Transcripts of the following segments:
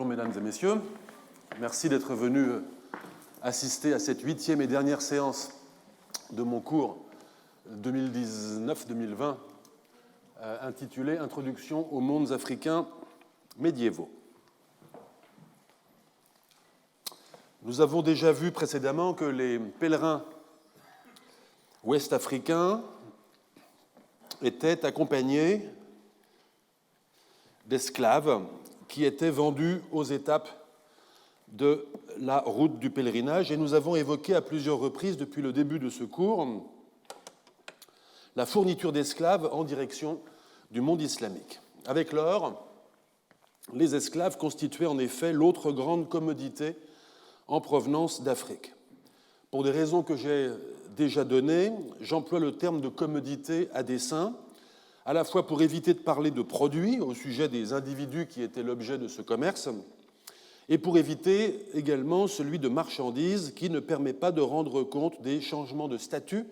Bonjour mesdames et messieurs, merci d'être venus assister à cette 8e et dernière séance de mon cours 2019-2020 intitulé « Introduction aux mondes africains médiévaux ». Nous avons déjà vu précédemment que les pèlerins ouest-africains étaient accompagnés d'esclaves qui étaient vendus aux étapes de la route du pèlerinage. Et nous avons évoqué à plusieurs reprises depuis le début de ce cours la fourniture d'esclaves en direction du monde islamique. Avec l'or, les esclaves constituaient en effet l'autre grande commodité en provenance d'Afrique. Pour des raisons que j'ai déjà données, j'emploie le terme de commodité à dessein, à la fois pour éviter de parler de produits au sujet des individus qui étaient l'objet de ce commerce, et pour éviter également celui de marchandises qui ne permet pas de rendre compte des changements de statut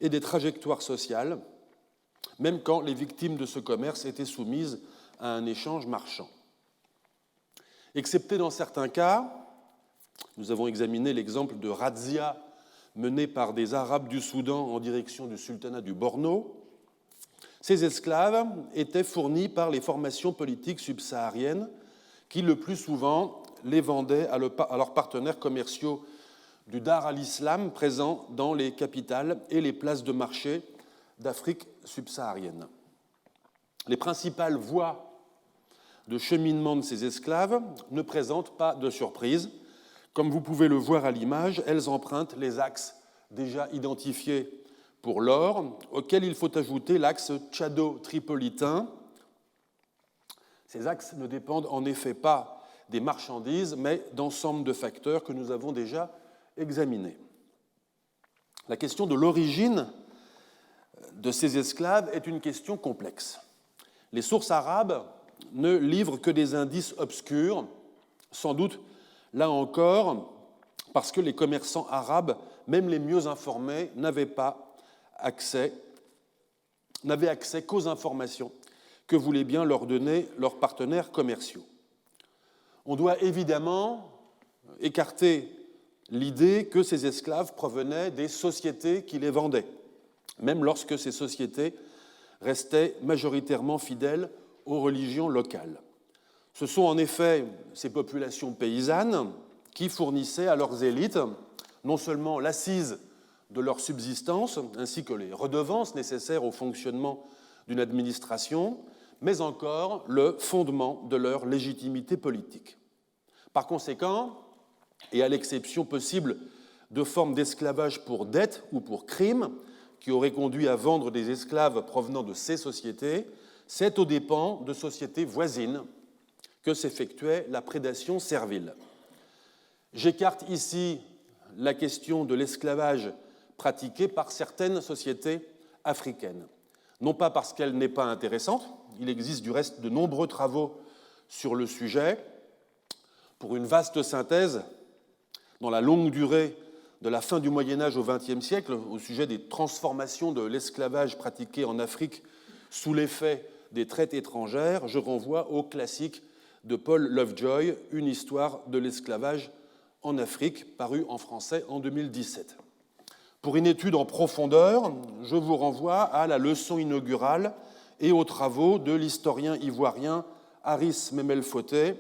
et des trajectoires sociales, même quand les victimes de ce commerce étaient soumises à un échange marchand. Excepté dans certains cas, nous avons examiné l'exemple de razzia menée par des Arabes du Soudan en direction du sultanat du Borno. Ces esclaves étaient fournis par les formations politiques subsahariennes qui, le plus souvent, les vendaient à leurs partenaires commerciaux du Dar al-Islam présents dans les capitales et les places de marché d'Afrique subsaharienne. Les principales voies de cheminement de ces esclaves ne présentent pas de surprise. Comme vous pouvez le voir à l'image, elles empruntent les axes déjà identifiés pour l'or, auquel il faut ajouter l'axe tchado-tripolitain. Ces axes ne dépendent en effet pas des marchandises, mais d'ensemble de facteurs que nous avons déjà examinés. La question de l'origine de ces esclaves est une question complexe. Les sources arabes ne livrent que des indices obscurs, sans doute, là encore, parce que les commerçants arabes, même les mieux informés, n'avaient accès qu'aux informations que voulaient bien leur donner leurs partenaires commerciaux. On doit évidemment écarter l'idée que ces esclaves provenaient des sociétés qui les vendaient, même lorsque ces sociétés restaient majoritairement fidèles aux religions locales. Ce sont en effet ces populations paysannes qui fournissaient à leurs élites non seulement l'assise de leur subsistance, ainsi que les redevances nécessaires au fonctionnement d'une administration, mais encore le fondement de leur légitimité politique. Par conséquent, et à l'exception possible de formes d'esclavage pour dette ou pour crime, qui auraient conduit à vendre des esclaves provenant de ces sociétés, c'est aux dépens de sociétés voisines que s'effectuait la prédation servile. J'écarte ici la question de l'esclavage pratiquée par certaines sociétés africaines. Non pas parce qu'elle n'est pas intéressante, il existe du reste de nombreux travaux sur le sujet. Pour une vaste synthèse, dans la longue durée de la fin du Moyen-Âge au XXe siècle, au sujet des transformations de l'esclavage pratiqué en Afrique sous l'effet des traites étrangères, je renvoie au classique de Paul Lovejoy, Une histoire de l'esclavage en Afrique, paru en français en 2017. Pour une étude en profondeur, je vous renvoie à la leçon inaugurale et aux travaux de l'historien ivoirien Haris Memel-Fauté,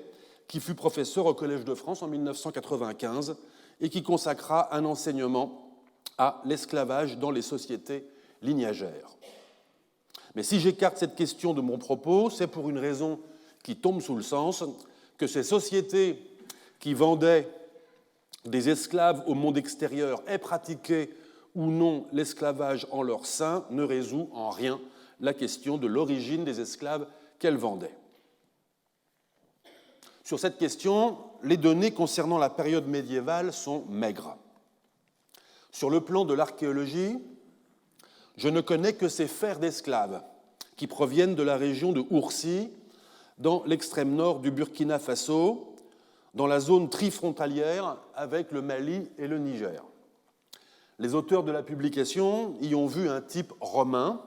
qui fut professeur au Collège de France en 1995 et qui consacra un enseignement à l'esclavage dans les sociétés lignagères. Mais si j'écarte cette question de mon propos, c'est pour une raison qui tombe sous le sens, que ces sociétés qui vendaient des esclaves au monde extérieur aient pratiqué ou non l'esclavage en leur sein ne résout en rien la question de l'origine des esclaves qu'elles vendaient. Sur cette question, les données concernant la période médiévale sont maigres. Sur le plan de l'archéologie, je ne connais que ces fers d'esclaves qui proviennent de la région de Oursi, dans l'extrême nord du Burkina Faso, dans la zone trifrontalière avec le Mali et le Niger. Les auteurs de la publication y ont vu un type romain,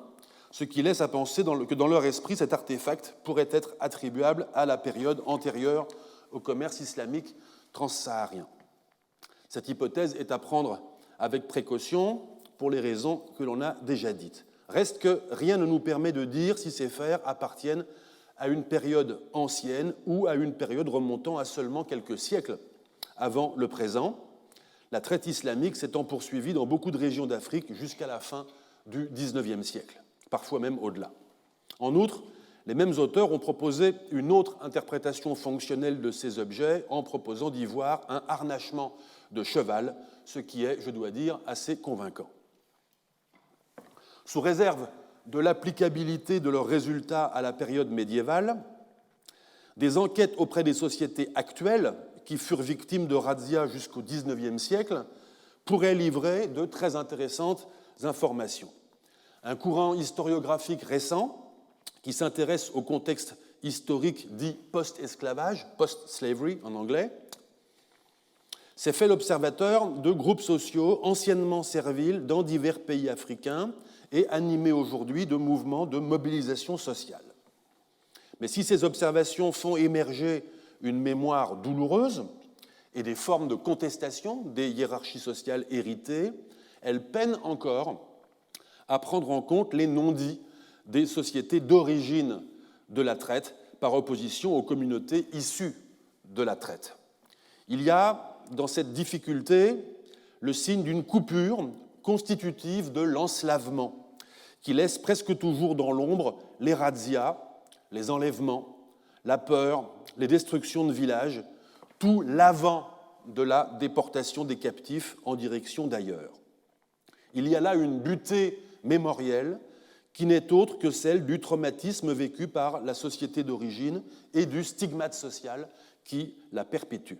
ce qui laisse à penser que dans leur esprit, cet artefact pourrait être attribuable à la période antérieure au commerce islamique transsaharien. Cette hypothèse est à prendre avec précaution pour les raisons que l'on a déjà dites. Reste que rien ne nous permet de dire si ces faits appartiennent à une période ancienne ou à une période remontant à seulement quelques siècles avant le présent, la traite islamique s'étant poursuivie dans beaucoup de régions d'Afrique jusqu'à la fin du XIXe siècle, parfois même au-delà. En outre, les mêmes auteurs ont proposé une autre interprétation fonctionnelle de ces objets en proposant d'y voir un harnachement de cheval, ce qui est, je dois dire, assez convaincant. Sous réserve de l'applicabilité de leurs résultats à la période médiévale, des enquêtes auprès des sociétés actuelles qui furent victimes de razzias jusqu'au XIXe siècle pourraient livrer de très intéressantes informations. Un courant historiographique récent qui s'intéresse au contexte historique dit post-esclavage, post-slavery en anglais, s'est fait l'observateur de groupes sociaux anciennement serviles dans divers pays africains et animés aujourd'hui de mouvements de mobilisation sociale. Mais si ces observations font émerger une mémoire douloureuse et des formes de contestation des hiérarchies sociales héritées, elles peinent encore à prendre en compte les non-dits des sociétés d'origine de la traite par opposition aux communautés issues de la traite. Il y a dans cette difficulté le signe d'une coupure constitutive de l'enslavement qui laisse presque toujours dans l'ombre les razzias, les enlèvements, la peur, les destructions de villages, tout l'avant de la déportation des captifs en direction d'ailleurs. Il y a là une butée mémorielle qui n'est autre que celle du traumatisme vécu par la société d'origine et du stigmate social qui la perpétue.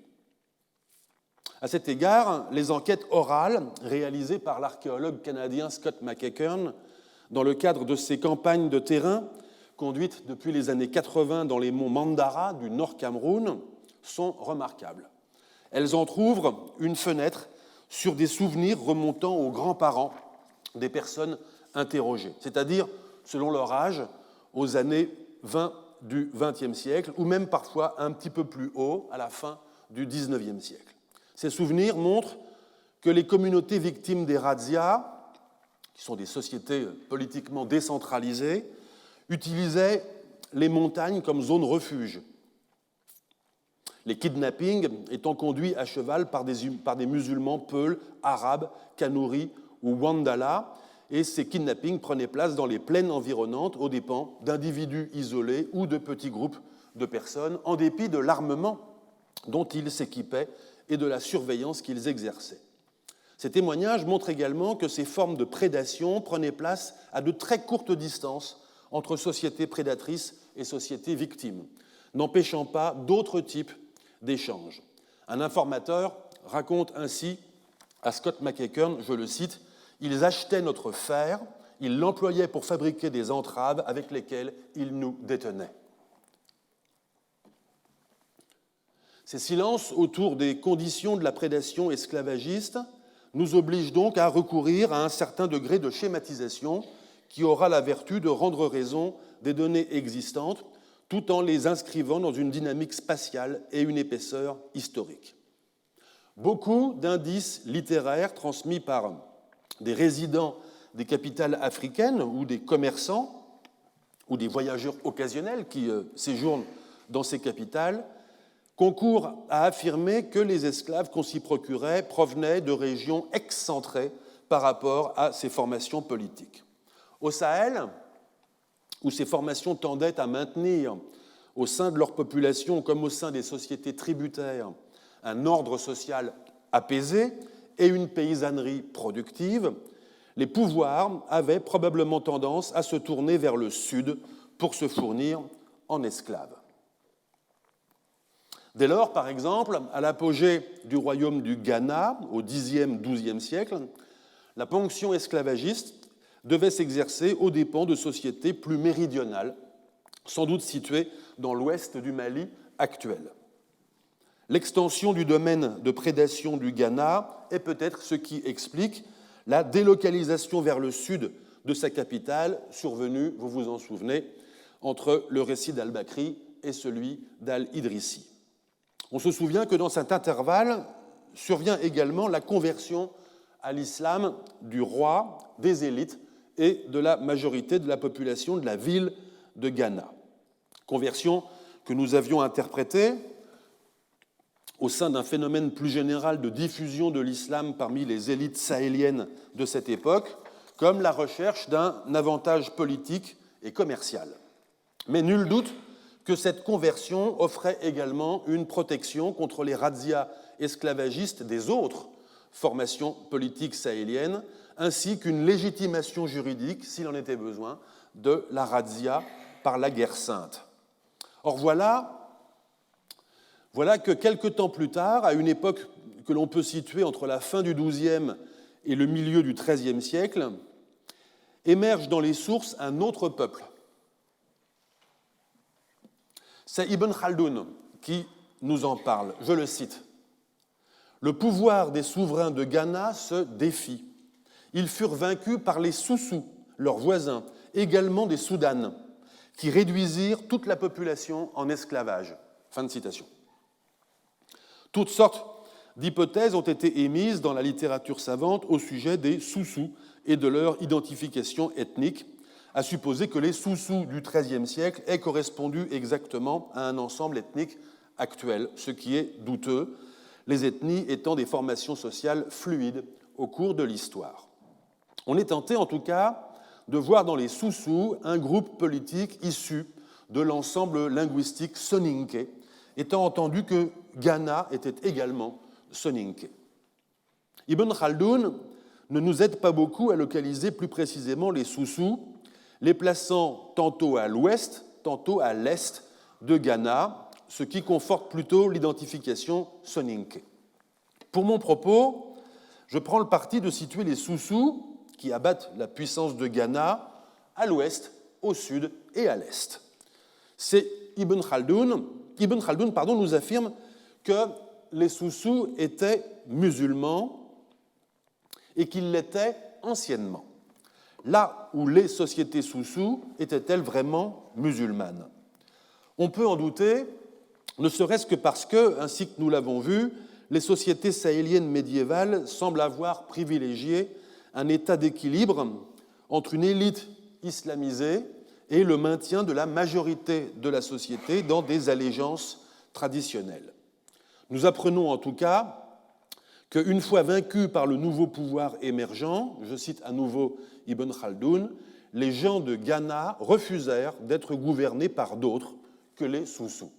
À cet égard, les enquêtes orales réalisées par l'archéologue canadien Scott McEachern dans le cadre de ses campagnes de terrain conduites depuis les années 80 dans les monts Mandara du Nord Cameroun sont remarquables. Elles entr'ouvrent une fenêtre sur des souvenirs remontant aux grands-parents des personnes interrogées, c'est-à-dire, selon leur âge, aux années 20 du XXe siècle, ou même parfois un petit peu plus haut, à la fin du XIXe siècle. Ces souvenirs montrent que les communautés victimes des razzias, qui sont des sociétés politiquement décentralisées, utilisaient les montagnes comme zone refuge. Les kidnappings étant conduits à cheval par des musulmans peuls, arabes, kanouris ou wandala, et ces kidnappings prenaient place dans les plaines environnantes aux dépens d'individus isolés ou de petits groupes de personnes, en dépit de l'armement dont ils s'équipaient et de la surveillance qu'ils exerçaient. Ces témoignages montrent également que ces formes de prédation prenaient place à de très courtes distances entre sociétés prédatrices et sociétés victimes, n'empêchant pas d'autres types d'échanges. Un informateur raconte ainsi à Scott McEachern, je le cite, « Ils achetaient notre fer, ils l'employaient pour fabriquer des entraves avec lesquelles ils nous détenaient. » Ces silences autour des conditions de la prédation esclavagiste nous obligent donc à recourir à un certain degré de schématisation qui aura la vertu de rendre raison des données existantes tout en les inscrivant dans une dynamique spatiale et une épaisseur historique. Beaucoup d'indices littéraires transmis par des résidents des capitales africaines ou des commerçants ou des voyageurs occasionnels qui séjournent dans ces capitales concourent à affirmer que les esclaves qu'on s'y procurait provenaient de régions excentrées par rapport à ces formations politiques. Au Sahel, où ces formations tendaient à maintenir au sein de leur population comme au sein des sociétés tributaires un ordre social apaisé et une paysannerie productive, les pouvoirs avaient probablement tendance à se tourner vers le sud pour se fournir en esclaves. Dès lors, par exemple, à l'apogée du royaume du Ghana, au Xe-XIIe siècle, la ponction esclavagiste devait s'exercer aux dépens de sociétés plus méridionales, sans doute situées dans l'ouest du Mali actuel. L'extension du domaine de prédation du Ghana est peut-être ce qui explique la délocalisation vers le sud de sa capitale, survenue, vous vous en souvenez, entre le récit d'Al-Bakri et celui d'Al-Idrissi. On se souvient que dans cet intervalle survient également la conversion à l'islam du roi, des élites et de la majorité de la population de la ville de Ghana. Conversion que nous avions interprétée au sein d'un phénomène plus général de diffusion de l'islam parmi les élites sahéliennes de cette époque, comme la recherche d'un avantage politique et commercial. Mais nul doute que cette conversion offrait également une protection contre les razzias esclavagistes des autres formations politiques sahéliennes, ainsi qu'une légitimation juridique, s'il en était besoin, de la razzia par la guerre sainte. Or voilà que quelque temps plus tard, à une époque que l'on peut situer entre la fin du XIIe et le milieu du XIIIe siècle, émerge dans les sources un autre peuple. C'est Ibn Khaldoun qui nous en parle. Je le cite. « Le pouvoir des souverains de Ghana se défie. Ils furent vaincus par les Soussous, leurs voisins, également des Soudanes, qui réduisirent toute la population en esclavage. » Fin de citation. Toutes sortes d'hypothèses ont été émises dans la littérature savante au sujet des Soussous et de leur identification ethnique, à supposer que les Soussous du XIIIe siècle aient correspondu exactement à un ensemble ethnique actuel, ce qui est douteux, les ethnies étant des formations sociales fluides au cours de l'histoire. On est tenté, en tout cas, de voir dans les Soussous un groupe politique issu de l'ensemble linguistique soninké, étant entendu que Ghana était également soninké. Ibn Khaldoun ne nous aide pas beaucoup à localiser plus précisément les Soussous, les plaçant tantôt à l'ouest, tantôt à l'est de Ghana, ce qui conforte plutôt l'identification soninké. Pour mon propos, je prends le parti de situer les Soussous, qui abattent la puissance de Ghana, à l'ouest, au sud et à l'est. C'est Ibn Khaldoun nous affirme que les Soussous étaient musulmans et qu'ils l'étaient anciennement. Là où les sociétés Soussous étaient-elles vraiment musulmanes? On peut en douter, ne serait-ce que parce que, ainsi que nous l'avons vu, les sociétés sahéliennes médiévales semblent avoir privilégié un état d'équilibre entre une élite islamisée et le maintien de la majorité de la société dans des allégeances traditionnelles. Nous apprenons en tout cas qu'une fois vaincus par le nouveau pouvoir émergent, je cite à nouveau Ibn Khaldoun, les gens de Ghana refusèrent d'être gouvernés par d'autres que les Soussous.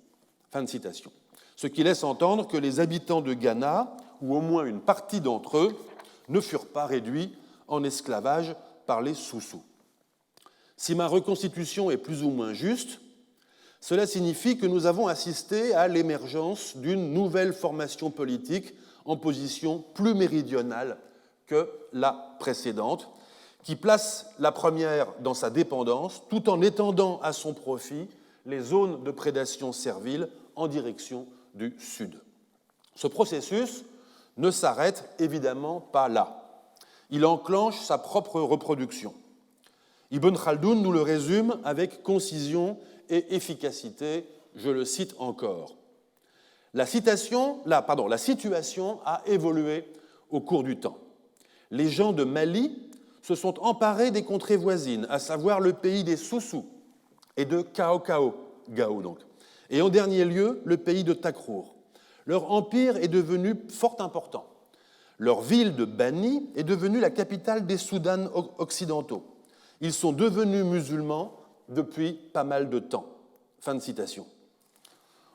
Fin de citation. Ce qui laisse entendre que les habitants de Ghana, ou au moins une partie d'entre eux, ne furent pas réduits en esclavage par les Soussous. Si ma reconstitution est plus ou moins juste, cela signifie que nous avons assisté à l'émergence d'une nouvelle formation politique en position plus méridionale que la précédente, qui place la première dans sa dépendance tout en étendant à son profit les zones de prédation servile en direction du sud. Ce processus ne s'arrête évidemment pas là. Il enclenche sa propre reproduction. Ibn Khaldoun nous le résume avec concision et efficacité, je le cite encore. La situation a évolué au cours du temps. Les gens de Mali se sont emparés des contrées voisines, à savoir le pays des Soussous et de Gao donc, et en dernier lieu le pays de Takrour. Leur empire est devenu fort important. Leur ville de Bani est devenue la capitale des Soudans occidentaux. Ils sont devenus musulmans depuis pas mal de temps. Fin de citation.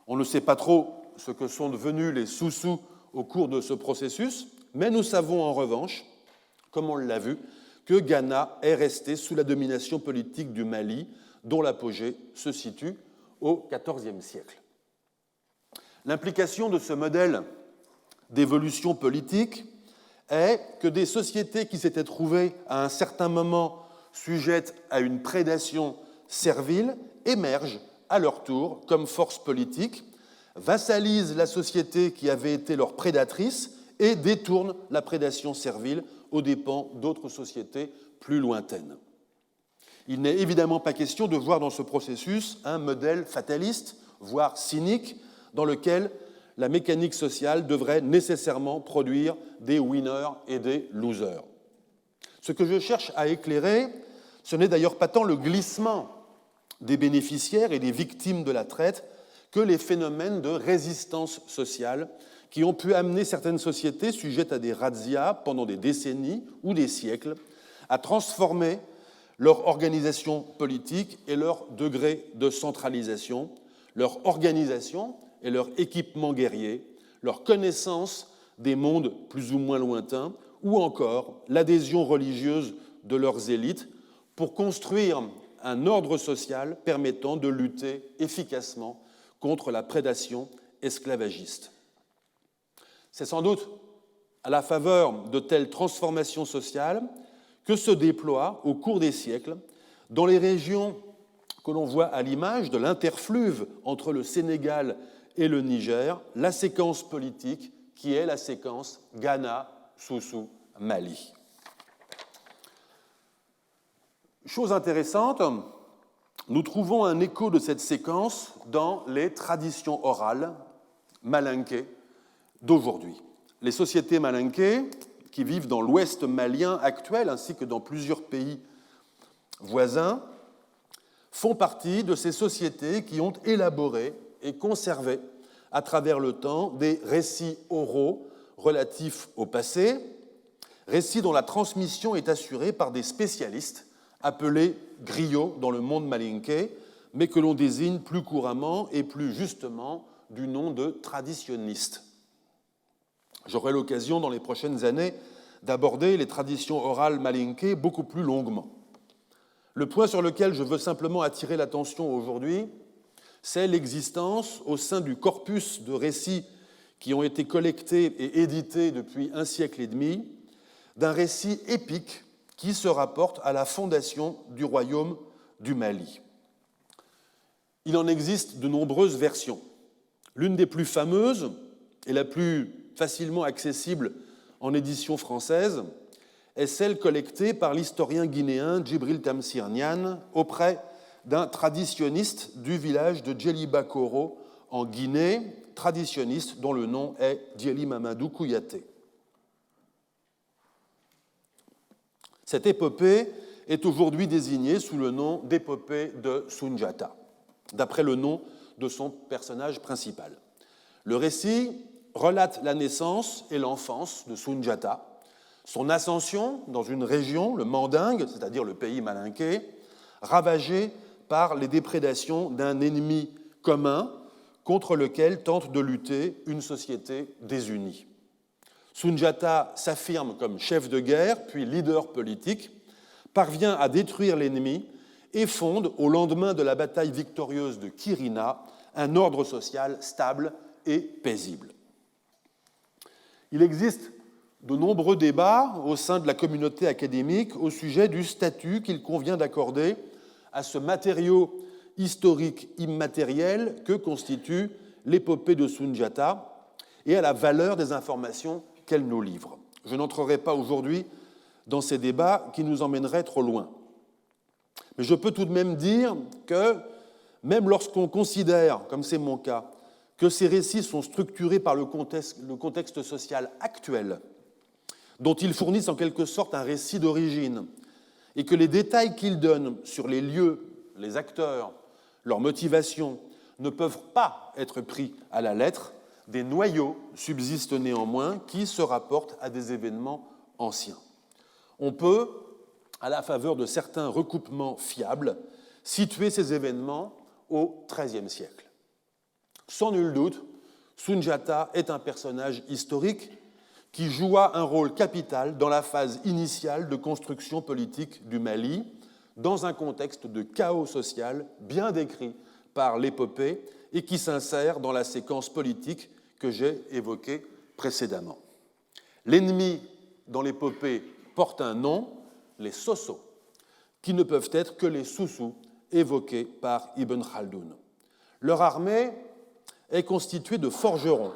On ne sait pas trop ce que sont devenus les Soussous au cours de ce processus, mais nous savons en revanche, comme on l'a vu, que Ghana est resté sous la domination politique du Mali, dont l'apogée se situe au XIVe siècle. L'implication de ce modèle d'évolution politique est que des sociétés qui s'étaient trouvées à un certain moment sujettes à une prédation servile émergent à leur tour comme force politique, vassalisent la société qui avait été leur prédatrice et détournent la prédation servile aux dépens d'autres sociétés plus lointaines. Il n'est évidemment pas question de voir dans ce processus un modèle fataliste, voire cynique, dans lequel la mécanique sociale devrait nécessairement produire des winners et des losers. Ce que je cherche à éclairer, ce n'est d'ailleurs pas tant le glissement des bénéficiaires et des victimes de la traite que les phénomènes de résistance sociale qui ont pu amener certaines sociétés sujettes à des razzias pendant des décennies ou des siècles à transformer leur organisation politique et leur degré de centralisation, leur organisation et leur équipement guerrier, leur connaissance des mondes plus ou moins lointains, ou encore l'adhésion religieuse de leurs élites pour construire un ordre social permettant de lutter efficacement contre la prédation esclavagiste. C'est sans doute à la faveur de telles transformations sociales que se déploie au cours des siècles, dans les régions que l'on voit à l'image de l'interfluve entre le Sénégal et le Niger, la séquence politique qui est la séquence Ghana-Soussou-Mali. Chose intéressante, nous trouvons un écho de cette séquence dans les traditions orales malinké d'aujourd'hui. Les sociétés malinké, qui vivent dans l'ouest malien actuel ainsi que dans plusieurs pays voisins, font partie de ces sociétés qui ont élaboré et conservé à travers le temps des récits oraux relatifs au passé, récits dont la transmission est assurée par des spécialistes appelés griots dans le monde malinké, mais que l'on désigne plus couramment et plus justement du nom de traditionnistes. J'aurai l'occasion dans les prochaines années d'aborder les traditions orales malinké beaucoup plus longuement. Le point sur lequel je veux simplement attirer l'attention aujourd'hui, c'est l'existence, au sein du corpus de récits qui ont été collectés et édités depuis un siècle et demi, d'un récit épique qui se rapporte à la fondation du royaume du Mali. Il en existe de nombreuses versions. L'une des plus fameuses et la plus facilement accessible en édition française est celle collectée par l'historien guinéen Djibril Tamsir Niane auprès d'un traditionniste du village de Djellibakoro en Guinée, traditionniste dont le nom est Djeli Mamadou Kouyaté. Cette épopée est aujourd'hui désignée sous le nom d'épopée de Soundiata, d'après le nom de son personnage principal. Le récit relate la naissance et l'enfance de Soundiata, son ascension dans une région, le Mandingue, c'est-à-dire le pays malinké, ravagé par les déprédations d'un ennemi commun contre lequel tente de lutter une société désunie. Soundiata s'affirme comme chef de guerre, puis leader politique, parvient à détruire l'ennemi et fonde, au lendemain de la bataille victorieuse de Kirina, un ordre social stable et paisible. Il existe de nombreux débats au sein de la communauté académique au sujet du statut qu'il convient d'accorder à ce matériau historique immatériel que constitue l'épopée de Soundiata et à la valeur des informations qu'elle nous livre. Je n'entrerai pas aujourd'hui dans ces débats qui nous emmèneraient trop loin. Mais je peux tout de même dire que, même lorsqu'on considère, comme c'est mon cas, que ces récits sont structurés par le contexte social actuel, dont ils fournissent en quelque sorte un récit d'origine, et que les détails qu'ils donnent sur les lieux, les acteurs, leurs motivations, ne peuvent pas être pris à la lettre, des noyaux subsistent néanmoins qui se rapportent à des événements anciens. On peut, à la faveur de certains recoupements fiables, situer ces événements au XIIIe siècle. Sans nul doute, Soundiata est un personnage historique qui joua un rôle capital dans la phase initiale de construction politique du Mali, dans un contexte de chaos social bien décrit par l'épopée et qui s'insère dans la séquence politique que j'ai évoquée précédemment. L'ennemi dans l'épopée porte un nom, les Soso, qui ne peuvent être que les Soussous évoqués par Ibn Khaldoun. Leur armée est constituée de forgerons,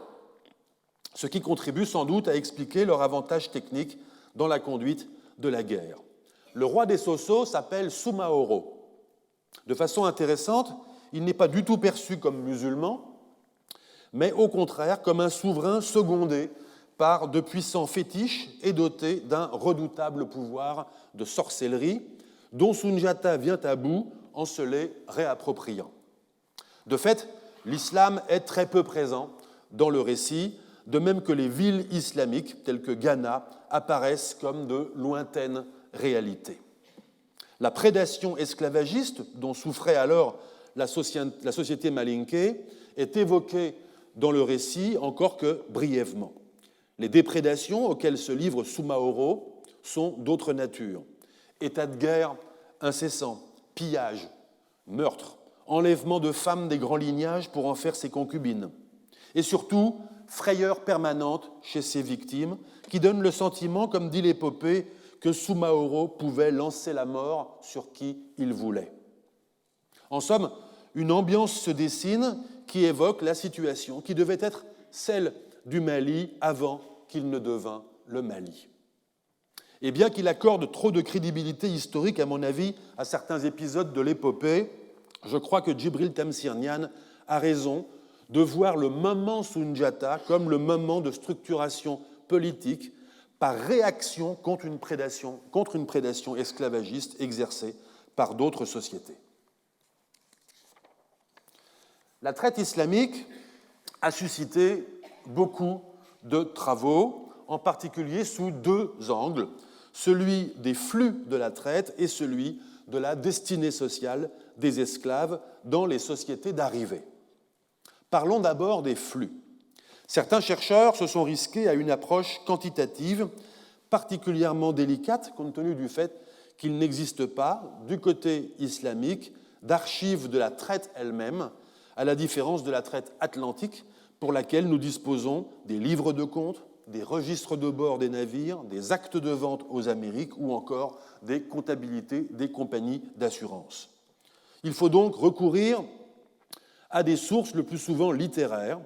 ce qui contribue sans doute à expliquer leur avantage technique dans la conduite de la guerre. Le roi des Soso s'appelle Soumaoro. De façon intéressante, il n'est pas du tout perçu comme musulman, mais au contraire comme un souverain secondé par de puissants fétiches et doté d'un redoutable pouvoir de sorcellerie dont Sundiata vient à bout en se les réappropriant. De fait, l'islam est très peu présent dans le récit, de même que les villes islamiques telles que Ghana apparaissent comme de lointaines réalités. La prédation esclavagiste dont souffrait alors la société malinké est évoquée dans le récit encore que brièvement. Les déprédations auxquelles se livre Soumaoro sont d'autre nature. État de guerre incessant, pillage, meurtre, enlèvement de femmes des grands lignages pour en faire ses concubines. Et surtout, frayeur permanente chez ses victimes, qui donne le sentiment, comme dit l'épopée, que Soumaoro pouvait lancer la mort sur qui il voulait. En somme, une ambiance se dessine qui évoque la situation qui devait être celle du Mali avant qu'il ne devint le Mali. Et bien qu'il accorde trop de crédibilité historique, à mon avis, à certains épisodes de l'épopée, je crois que Djibril Tamsir-Niane a raison de voir le moment Sundiata comme le moment de structuration politique par réaction contre une prédation esclavagiste exercée par d'autres sociétés. La traite islamique a suscité beaucoup de travaux, en particulier sous deux angles, celui des flux de la traite et celui de la destinée sociale des esclaves dans les sociétés d'arrivée. Parlons d'abord des flux. Certains chercheurs se sont risqués à une approche quantitative particulièrement délicate compte tenu du fait qu'il n'existe pas, du côté islamique, d'archives de la traite elle-même, à la différence de la traite atlantique pour laquelle nous disposons des livres de comptes, des registres de bord des navires, des actes de vente aux Amériques ou encore des comptabilités des compagnies d'assurance. Il faut donc recourir à des sources le plus souvent littéraires,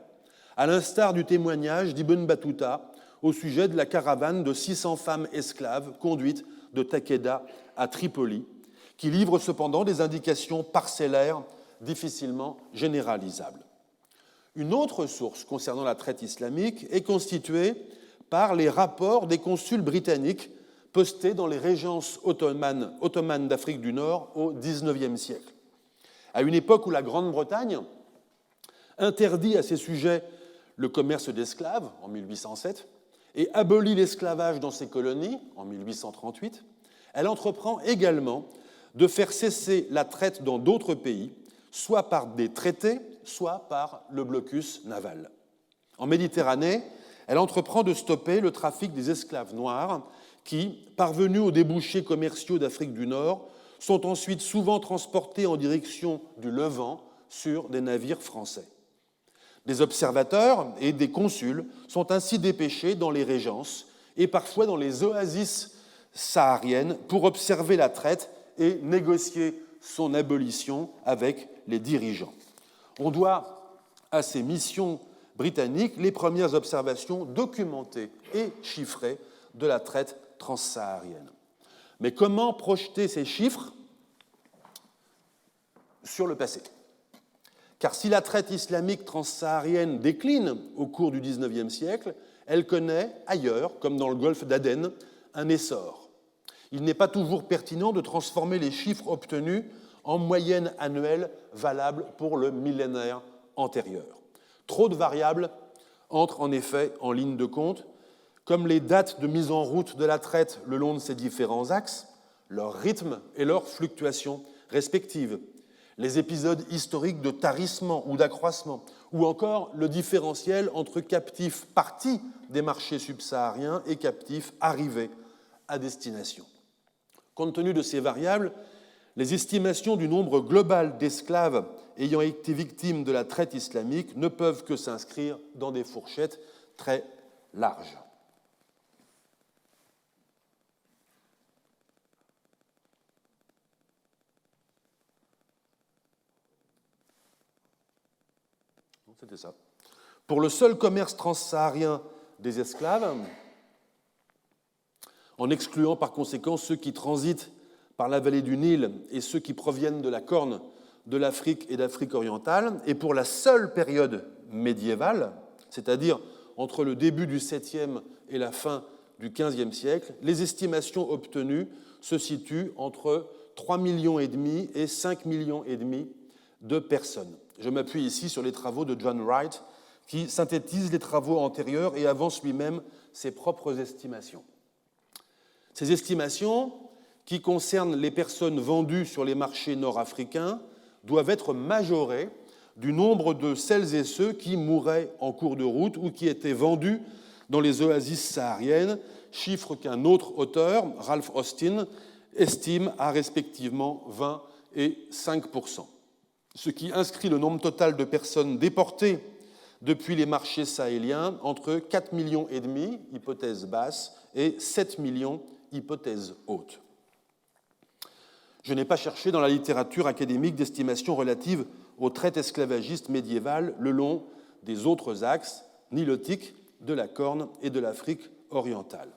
à l'instar du témoignage d'Ibn Battuta au sujet de la caravane de 600 femmes esclaves conduites de Takeda à Tripoli, qui livre cependant des indications parcellaires difficilement généralisables. Une autre source concernant la traite islamique est constituée par les rapports des consuls britanniques postés dans les régences ottomanes d'Afrique du Nord au XIXe siècle. À une époque où la Grande-Bretagne interdit à ses sujets le commerce d'esclaves en 1807 et abolit l'esclavage dans ses colonies en 1838, elle entreprend également de faire cesser la traite dans d'autres pays, soit par des traités, soit par le blocus naval. En Méditerranée, elle entreprend de stopper le trafic des esclaves noirs qui, parvenus aux débouchés commerciaux d'Afrique du Nord, sont ensuite souvent transportés en direction du Levant sur des navires français. Des observateurs et des consuls sont ainsi dépêchés dans les régences et parfois dans les oasis sahariennes pour observer la traite et négocier son abolition avec les dirigeants. On doit à ces missions britanniques les premières observations documentées et chiffrées de la traite transsaharienne. Mais comment projeter ces chiffres sur le passé ? Car si la traite islamique transsaharienne décline au cours du XIXe siècle, elle connaît ailleurs, comme dans le golfe d'Aden, un essor. Il n'est pas toujours pertinent de transformer les chiffres obtenus en moyenne annuelle valable pour le millénaire antérieur. Trop de variables entrent en effet en ligne de compte, comme les dates de mise en route de la traite le long de ces différents axes, leur rythme et leurs fluctuations respectives, les épisodes historiques de tarissement ou d'accroissement, ou encore le différentiel entre captifs partis des marchés subsahariens et captifs arrivés à destination. Compte tenu de ces variables, les estimations du nombre global d'esclaves ayant été victimes de la traite islamique ne peuvent que s'inscrire dans des fourchettes très larges. C'était ça. Pour le seul commerce transsaharien des esclaves, en excluant par conséquent ceux qui transitent par la vallée du Nil et ceux qui proviennent de la Corne de l'Afrique et d'Afrique orientale, et pour la seule période médiévale, c'est-à-dire entre le début du 7e et la fin du 15e siècle, les estimations obtenues se situent entre 3,5 millions et 5,5 millions de personnes. Je m'appuie ici sur les travaux de John Wright, qui synthétise les travaux antérieurs et avance lui-même ses propres estimations. Ces estimations, qui concernent les personnes vendues sur les marchés nord-africains, doivent être majorées du nombre de celles et ceux qui mouraient en cours de route ou qui étaient vendus dans les oasis sahariennes, chiffre qu'un autre auteur, Ralph Austin, estime à respectivement 20 et 5%, ce qui inscrit le nombre total de personnes déportées depuis les marchés sahéliens entre 4,5 millions, hypothèse basse, et 7 millions, hypothèse haute. Je n'ai pas cherché dans la littérature académique d'estimation relative aux traites esclavagistes médiévales le long des autres axes nilotiques de la Corne et de l'Afrique orientale.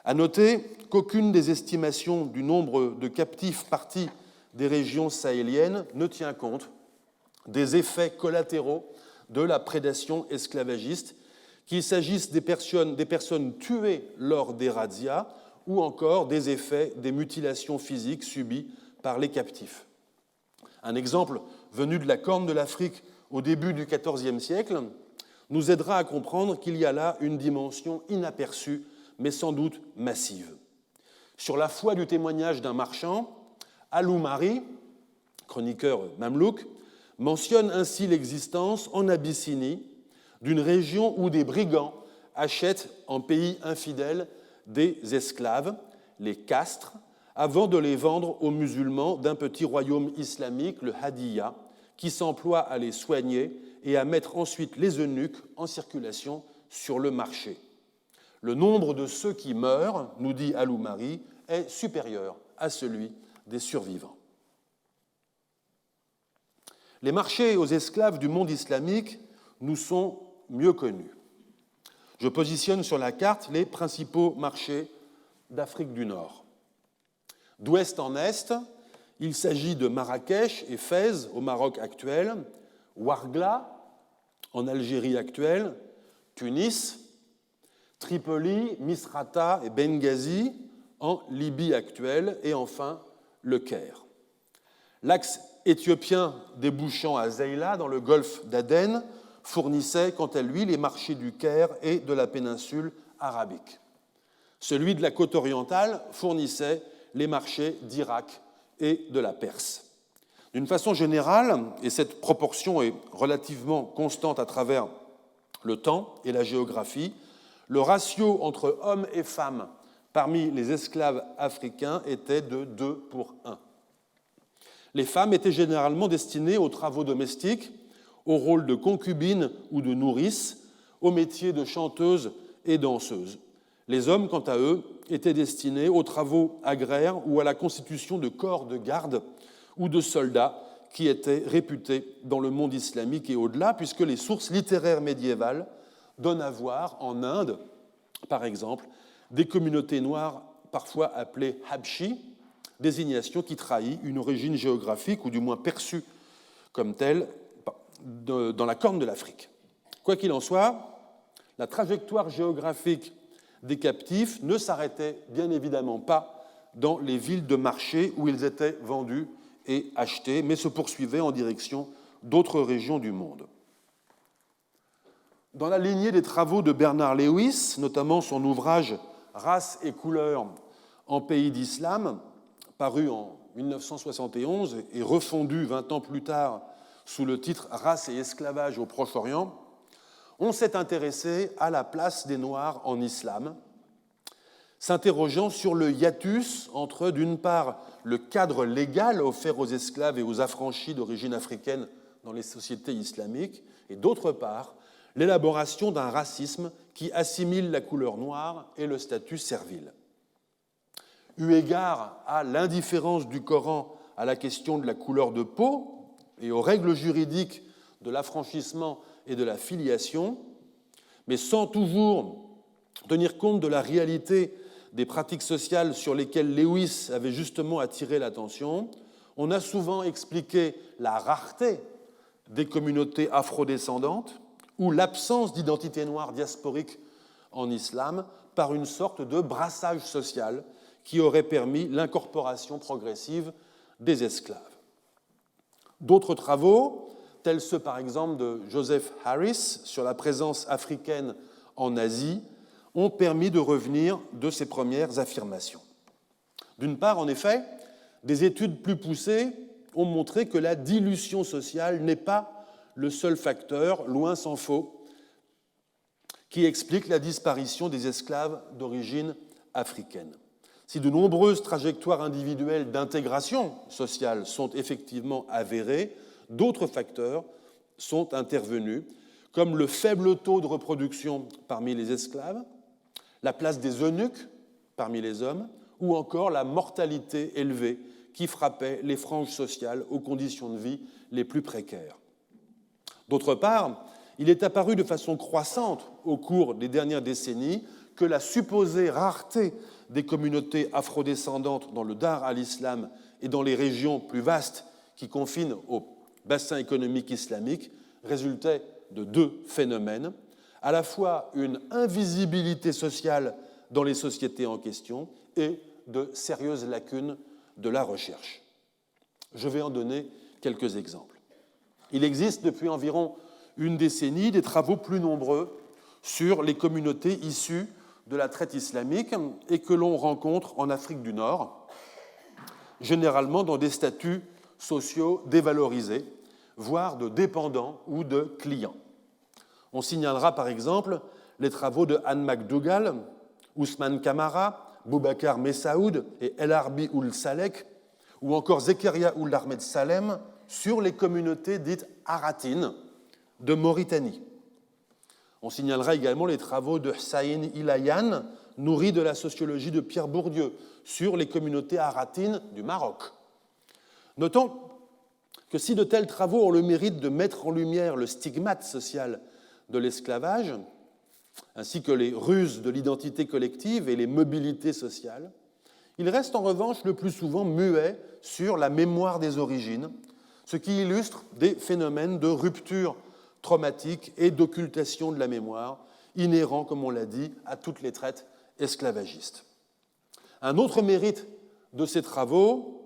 À noter qu'aucune des estimations du nombre de captifs partis des régions sahéliennes ne tient compte des effets collatéraux de la prédation esclavagiste, qu'il s'agisse des personnes tuées lors des razzias ou encore des effets des mutilations physiques subies par les captifs. Un exemple venu de la Corne de l'Afrique au début du XIVe siècle nous aidera à comprendre qu'il y a là une dimension inaperçue, mais sans doute massive. Sur la foi du témoignage d'un marchand, Al-Umari, chroniqueur mamelouk, mentionne ainsi l'existence en Abyssinie d'une région où des brigands achètent en pays infidèle des esclaves, les castres, avant de les vendre aux musulmans d'un petit royaume islamique, le Hadiya, qui s'emploie à les soigner et à mettre ensuite les eunuques en circulation sur le marché. Le nombre de ceux qui meurent, nous dit Al-Umari, est supérieur à celui des survivants. Les marchés aux esclaves du monde islamique nous sont mieux connus. Je positionne sur la carte les principaux marchés d'Afrique du Nord. D'ouest en est, il s'agit de Marrakech et Fès au Maroc actuel, Ouargla en Algérie actuelle, Tunis, Tripoli, Misrata et Benghazi en Libye actuelle et enfin le Caire. L'axe éthiopien débouchant à Zeila dans le golfe d'Aden fournissait quant à lui les marchés du Caire et de la péninsule arabique. Celui de la côte orientale fournissait les marchés d'Irak et de la Perse. D'une façon générale, et cette proportion est relativement constante à travers le temps et la géographie, le ratio entre hommes et femmes parmi les esclaves africains était de 2 pour 1. Les femmes étaient généralement destinées aux travaux domestiques, au rôle de concubines ou de nourrices, aux métiers de chanteuses et danseuses. Les hommes, quant à eux, étaient destinés aux travaux agraires ou à la constitution de corps de garde ou de soldats qui étaient réputés dans le monde islamique et au-delà, puisque les sources littéraires médiévales donnent à voir en Inde, par exemple, des communautés noires parfois appelées Habshi, désignation qui trahit une origine géographique ou du moins perçue comme telle dans la Corne de l'Afrique. Quoi qu'il en soit, la trajectoire géographique des captifs ne s'arrêtait bien évidemment pas dans les villes de marché où ils étaient vendus et achetés, mais se poursuivait en direction d'autres régions du monde. Dans la lignée des travaux de Bernard Lewis, notamment son ouvrage « Race et couleurs en pays d'islam », paru en 1971 et refondu 20 ans plus tard sous le titre « Race et esclavage au Proche-Orient », on s'est intéressé à la place des Noirs en islam, s'interrogeant sur le hiatus entre, d'une part, le cadre légal offert aux esclaves et aux affranchis d'origine africaine dans les sociétés islamiques, et d'autre part, l'élaboration d'un racisme qui assimile la couleur noire et le statut servile. Eu égard à l'indifférence du Coran à la question de la couleur de peau et aux règles juridiques de l'affranchissement et de la filiation, mais sans toujours tenir compte de la réalité des pratiques sociales sur lesquelles Lewis avait justement attiré l'attention, on a souvent expliqué la rareté des communautés afrodescendantes ou l'absence d'identité noire diasporique en islam par une sorte de brassage social qui aurait permis l'incorporation progressive des esclaves. D'autres travaux, tels ceux par exemple de Joseph Harris sur la présence africaine en Asie, ont permis de revenir de ces premières affirmations. D'une part, en effet, des études plus poussées ont montré que la dilution sociale n'est pas le seul facteur, loin s'en faut, qui explique la disparition des esclaves d'origine africaine. Si de nombreuses trajectoires individuelles d'intégration sociale sont effectivement avérées, d'autres facteurs sont intervenus, comme le faible taux de reproduction parmi les esclaves, la place des eunuques parmi les hommes, ou encore la mortalité élevée qui frappait les franges sociales aux conditions de vie les plus précaires. D'autre part, il est apparu de façon croissante au cours des dernières décennies que la supposée rareté des communautés afrodescendantes dans le Dar al-Islam et dans les régions plus vastes qui confinent au bassin économique islamique résultait de deux phénomènes, à la fois une invisibilité sociale dans les sociétés en question et de sérieuses lacunes de la recherche. Je vais en donner quelques exemples. Il existe depuis environ une décennie des travaux plus nombreux sur les communautés issues de la traite islamique et que l'on rencontre en Afrique du Nord, généralement dans des statuts sociaux dévalorisés, voire de dépendants ou de clients. On signalera par exemple les travaux de Anne McDougall, Ousmane Kamara, Boubacar Messaoud et El Arbi Ould Salek, ou encore Zekaria Ould Ahmed Salem sur les communautés dites haratines de Mauritanie. On signalera également les travaux de Hussain Ilayan, nourris de la sociologie de Pierre Bourdieu, sur les communautés haratines du Maroc. Notons que si de tels travaux ont le mérite de mettre en lumière le stigmate social de l'esclavage, ainsi que les ruses de l'identité collective et les mobilités sociales, il reste en revanche le plus souvent muet sur la mémoire des origines, ce qui illustre des phénomènes de rupture traumatique et d'occultation de la mémoire, inhérents, comme on l'a dit, à toutes les traites esclavagistes. Un autre mérite de ces travaux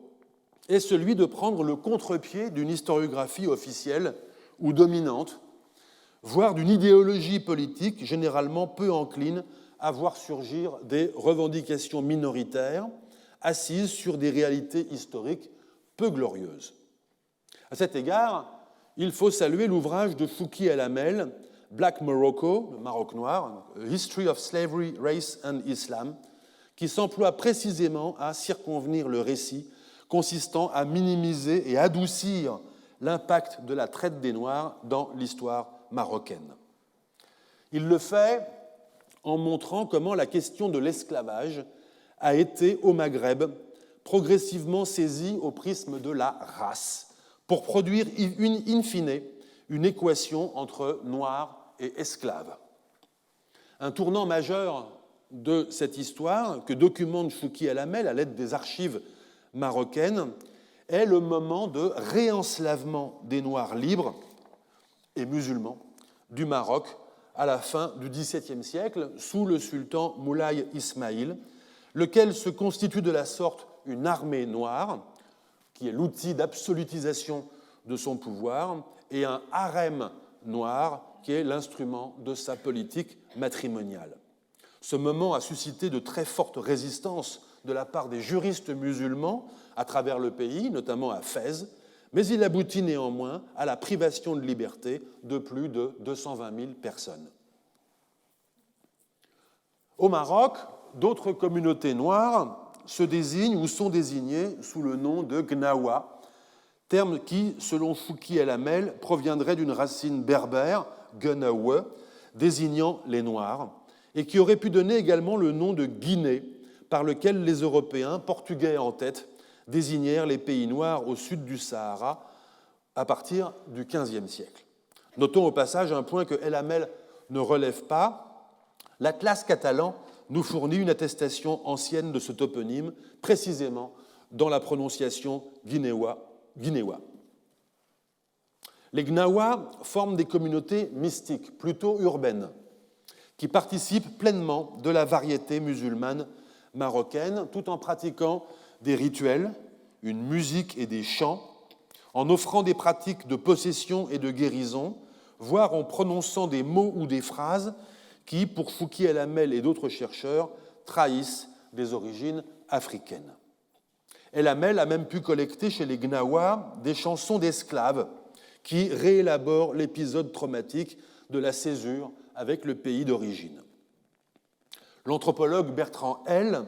est celui de prendre le contre-pied d'une historiographie officielle ou dominante, voire d'une idéologie politique généralement peu encline à voir surgir des revendications minoritaires assises sur des réalités historiques peu glorieuses. À cet égard, il faut saluer l'ouvrage de Fouki El Amel, Black Morocco, le Maroc noir, History of Slavery, Race and Islam, qui s'emploie précisément à circonvenir le récit consistant à minimiser et adoucir l'impact de la traite des Noirs dans l'histoire marocaine. Il le fait en montrant comment la question de l'esclavage a été, au Maghreb, progressivement saisie au prisme de la race, pour produire in fine une équation entre noirs et esclaves. Un tournant majeur de cette histoire que documente Fouki El Amel à l'aide des archives marocaines est le moment de réenslavement des Noirs libres et musulmans du Maroc à la fin du XVIIe siècle sous le sultan Moulay Ismaïl, lequel se constitue de la sorte une armée noire qui est l'outil d'absolutisation de son pouvoir, et un harem noir qui est l'instrument de sa politique matrimoniale. Ce moment a suscité de très fortes résistances de la part des juristes musulmans à travers le pays, notamment à Fès, mais il aboutit néanmoins à la privation de liberté de plus de 220 000 personnes. Au Maroc, d'autres communautés noires se désignent ou sont désignées sous le nom de Gnawa, terme qui, selon Fouki El Amel, proviendrait d'une racine berbère, Gnawe, désignant les Noirs, et qui aurait pu donner également le nom de Guinée, par lequel les Européens, portugais en tête, désignèrent les pays noirs au sud du Sahara à partir du XVe siècle. Notons au passage un point que El Amel ne relève pas. L'Atlas catalan nous fournit une attestation ancienne de ce toponyme, précisément dans la prononciation guinéwa. Les Gnawa forment des communautés mystiques, plutôt urbaines, qui participent pleinement de la variété musulmane marocaine, tout en pratiquant des rituels, une musique et des chants, en offrant des pratiques de possession et de guérison, voire en prononçant des mots ou des phrases qui, pour Fouki El Hamel et d'autres chercheurs, trahissent des origines africaines. El Hamel a même pu collecter chez les Gnawa des chansons d'esclaves qui réélaborent l'épisode traumatique de la césure avec le pays d'origine. L'anthropologue Bertrand L.,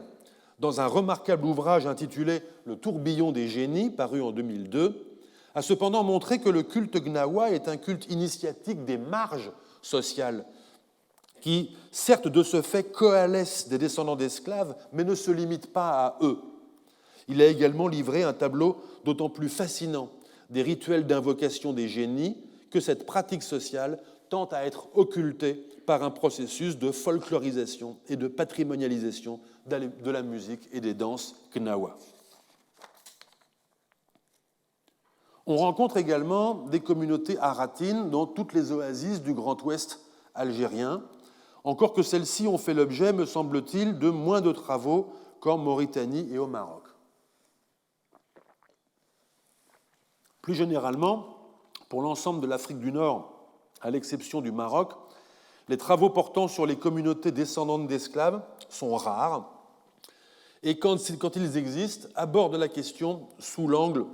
dans un remarquable ouvrage intitulé « Le tourbillon des génies », paru en 2002, a cependant montré que le culte Gnawa est un culte initiatique des marges sociales qui, certes, de ce fait, coalescent des descendants d'esclaves, mais ne se limitent pas à eux. Il a également livré un tableau d'autant plus fascinant des rituels d'invocation des génies que cette pratique sociale tend à être occultée par un processus de folklorisation et de patrimonialisation de la musique et des danses Gnawa. On rencontre également des communautés haratines dans toutes les oasis du Grand Ouest algérien, encore que celles-ci ont fait l'objet, me semble-t-il, de moins de travaux qu'en Mauritanie et au Maroc. Plus généralement, pour l'ensemble de l'Afrique du Nord, à l'exception du Maroc, les travaux portant sur les communautés descendantes d'esclaves sont rares et quand ils existent, abordent la question sous l'angle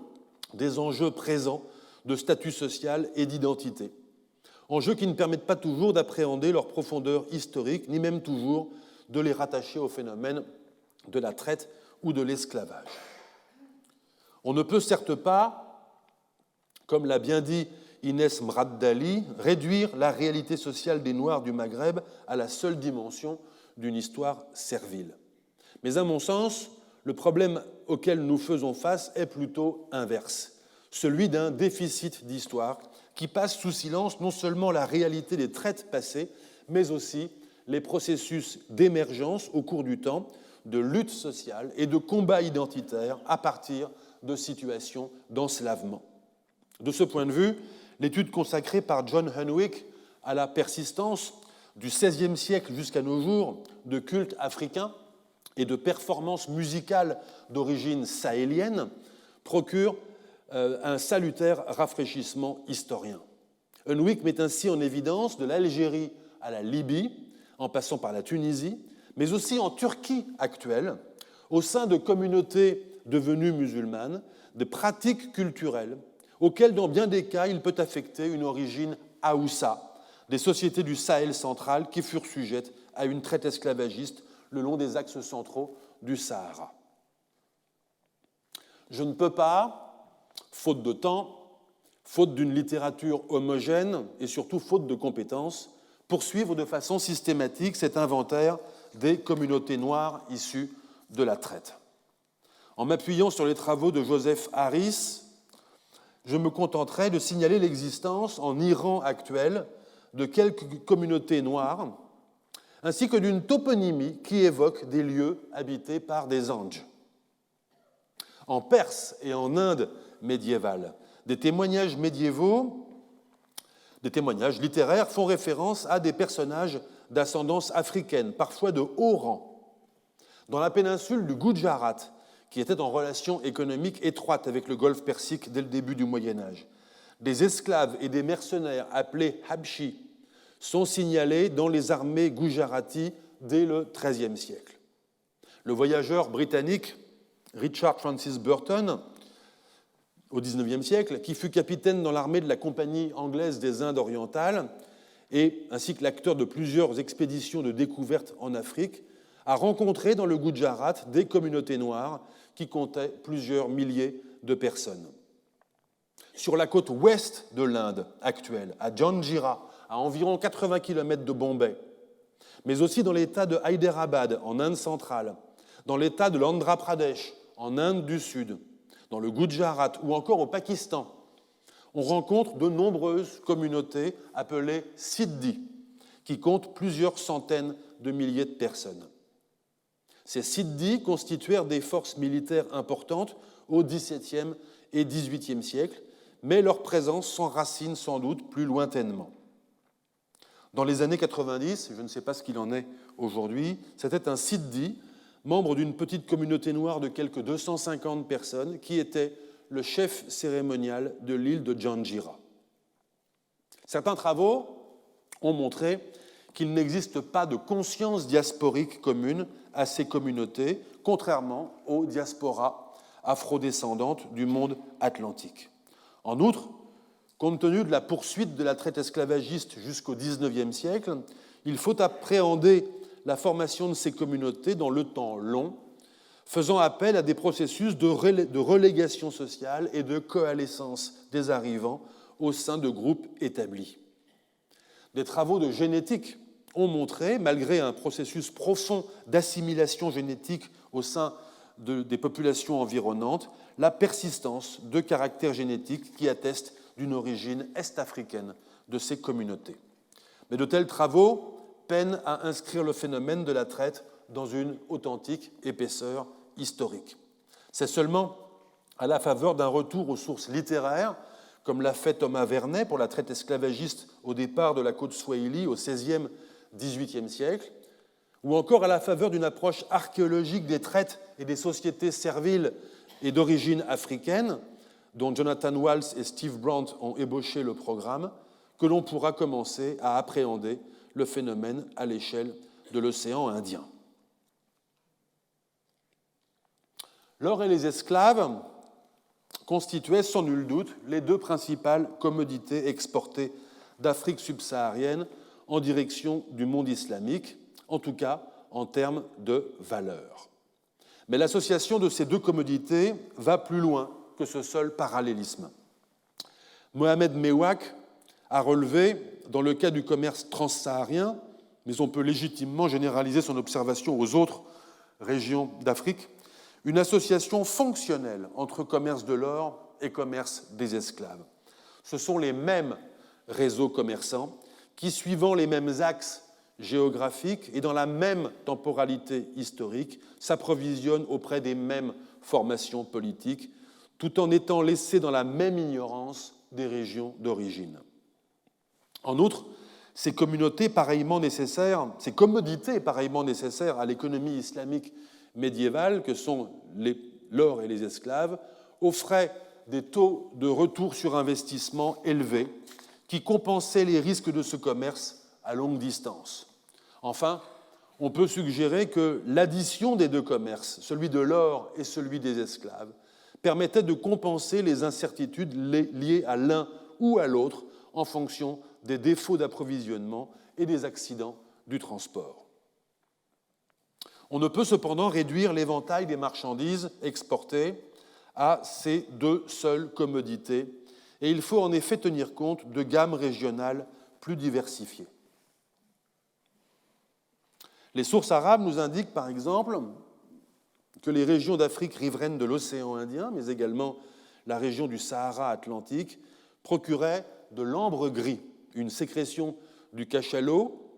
des enjeux présents de statut social et d'identité. Enjeux qui ne permettent pas toujours d'appréhender leur profondeur historique, ni même toujours de les rattacher au phénomène de la traite ou de l'esclavage. On ne peut certes pas, comme l'a bien dit Inès Mraddali, réduire la réalité sociale des Noirs du Maghreb à la seule dimension d'une histoire servile. Mais à mon sens, le problème auquel nous faisons face est plutôt inverse, celui d'un déficit d'histoire qui passe sous silence non seulement la réalité des traites passées, mais aussi les processus d'émergence au cours du temps, de lutte sociale et de combat identitaire à partir de situations d'enslavement. De ce point de vue, l'étude consacrée par John Hunwick à la persistance du XVIe siècle jusqu'à nos jours de cultes africains et de performances musicales d'origine sahélienne procure un salutaire rafraîchissement historien. Hunwick met ainsi en évidence de l'Algérie à la Libye, en passant par la Tunisie, mais aussi en Turquie actuelle, au sein de communautés devenues musulmanes, des pratiques culturelles auxquelles, dans bien des cas, il peut affecter une origine haoussa, des sociétés du Sahel central qui furent sujettes à une traite esclavagiste le long des axes centraux du Sahara. Je ne peux pas, faute de temps, faute d'une littérature homogène et surtout faute de compétences, poursuivre de façon systématique cet inventaire des communautés noires issues de la traite. En m'appuyant sur les travaux de Joseph Harris, je me contenterai de signaler l'existence en Iran actuel de quelques communautés noires, ainsi que d'une toponymie qui évoque des lieux habités par des Anges. En Perse et en Inde médiévale, des témoignages médiévaux, des témoignages littéraires font référence à des personnages d'ascendance africaine, parfois de haut rang. Dans la péninsule du Gujarat, qui était en relation économique étroite avec le Golfe Persique dès le début du Moyen-Âge, des esclaves et des mercenaires appelés Habshi sont signalés dans les armées gujaratis dès le XIIIe siècle. Le voyageur britannique Richard Francis Burton, au XIXe siècle, qui fut capitaine dans l'armée de la Compagnie anglaise des Indes orientales, et ainsi que l'acteur de plusieurs expéditions de découverte en Afrique, a rencontré dans le Gujarat des communautés noires qui comptaient plusieurs milliers de personnes. Sur la côte ouest de l'Inde actuelle, à Janjira, à environ 80 km de Bombay, mais aussi dans l'État de Hyderabad, en Inde centrale, dans l'État de l'Andhra Pradesh, en Inde du Sud, dans le Gujarat ou encore au Pakistan, on rencontre de nombreuses communautés appelées Siddhi, qui comptent plusieurs centaines de milliers de personnes. Ces Siddi constituèrent des forces militaires importantes au XVIIe et XVIIIe siècle, mais leur présence s'enracine sans doute plus lointainement. Dans les années 90, je ne sais pas ce qu'il en est aujourd'hui, c'était un Siddi, membre d'une petite communauté noire de quelques 250 personnes, qui était le chef cérémonial de l'île de Janjira. Certains travaux ont montré qu'il n'existe pas de conscience diasporique commune à ces communautés, contrairement aux diasporas afrodescendantes du monde atlantique. En outre, compte tenu de la poursuite de la traite esclavagiste jusqu'au XIXe siècle, il faut appréhender la formation de ces communautés dans le temps long, faisant appel à des processus de relégation sociale et de coalescence des arrivants au sein de groupes établis. Des travaux de génétique ont montré, malgré un processus profond d'assimilation génétique au sein des populations environnantes, la persistance de caractères génétiques qui attestent d'une origine est-africaine de ces communautés. Mais de tels travaux peinent à inscrire le phénomène de la traite dans une authentique épaisseur historique. C'est seulement à la faveur d'un retour aux sources littéraires, comme l'a fait Thomas Vernet pour la traite esclavagiste au départ de la côte Swahili au XVIe, XVIIIe siècle, ou encore à la faveur d'une approche archéologique des traites et des sociétés serviles et d'origine africaine, dont Jonathan Waltz et Steve Brandt ont ébauché le programme, que l'on pourra commencer à appréhender le phénomène à l'échelle de l'océan Indien. L'or et les esclaves constituaient sans nul doute les deux principales commodités exportées d'Afrique subsaharienne en direction du monde islamique, en tout cas en termes de valeur. Mais l'association de ces deux commodités va plus loin que ce seul parallélisme. Mohamed Mewak a relevé, dans le cas du commerce transsaharien, mais on peut légitimement généraliser son observation aux autres régions d'Afrique, une association fonctionnelle entre commerce de l'or et commerce des esclaves. Ce sont les mêmes réseaux commerçants qui, suivant les mêmes axes géographiques et dans la même temporalité historique, s'approvisionnent auprès des mêmes formations politiques, tout en étant laissés dans la même ignorance des régions d'origine. En outre, ces commodités pareillement nécessaires à l'économie islamique médiévale, que sont l'or et les esclaves, offraient des taux de retour sur investissement élevés qui compensaient les risques de ce commerce à longue distance. Enfin, on peut suggérer que l'addition des deux commerces, celui de l'or et celui des esclaves, permettait de compenser les incertitudes liées à l'un ou à l'autre en fonction des défauts d'approvisionnement et des accidents du transport. On ne peut cependant réduire l'éventail des marchandises exportées à ces deux seules commodités, et il faut en effet tenir compte de gammes régionales plus diversifiées. Les sources arabes nous indiquent par exemple que les régions d'Afrique riveraines de l'océan Indien, mais également la région du Sahara atlantique, procuraient de l'ambre gris, une sécrétion du cachalot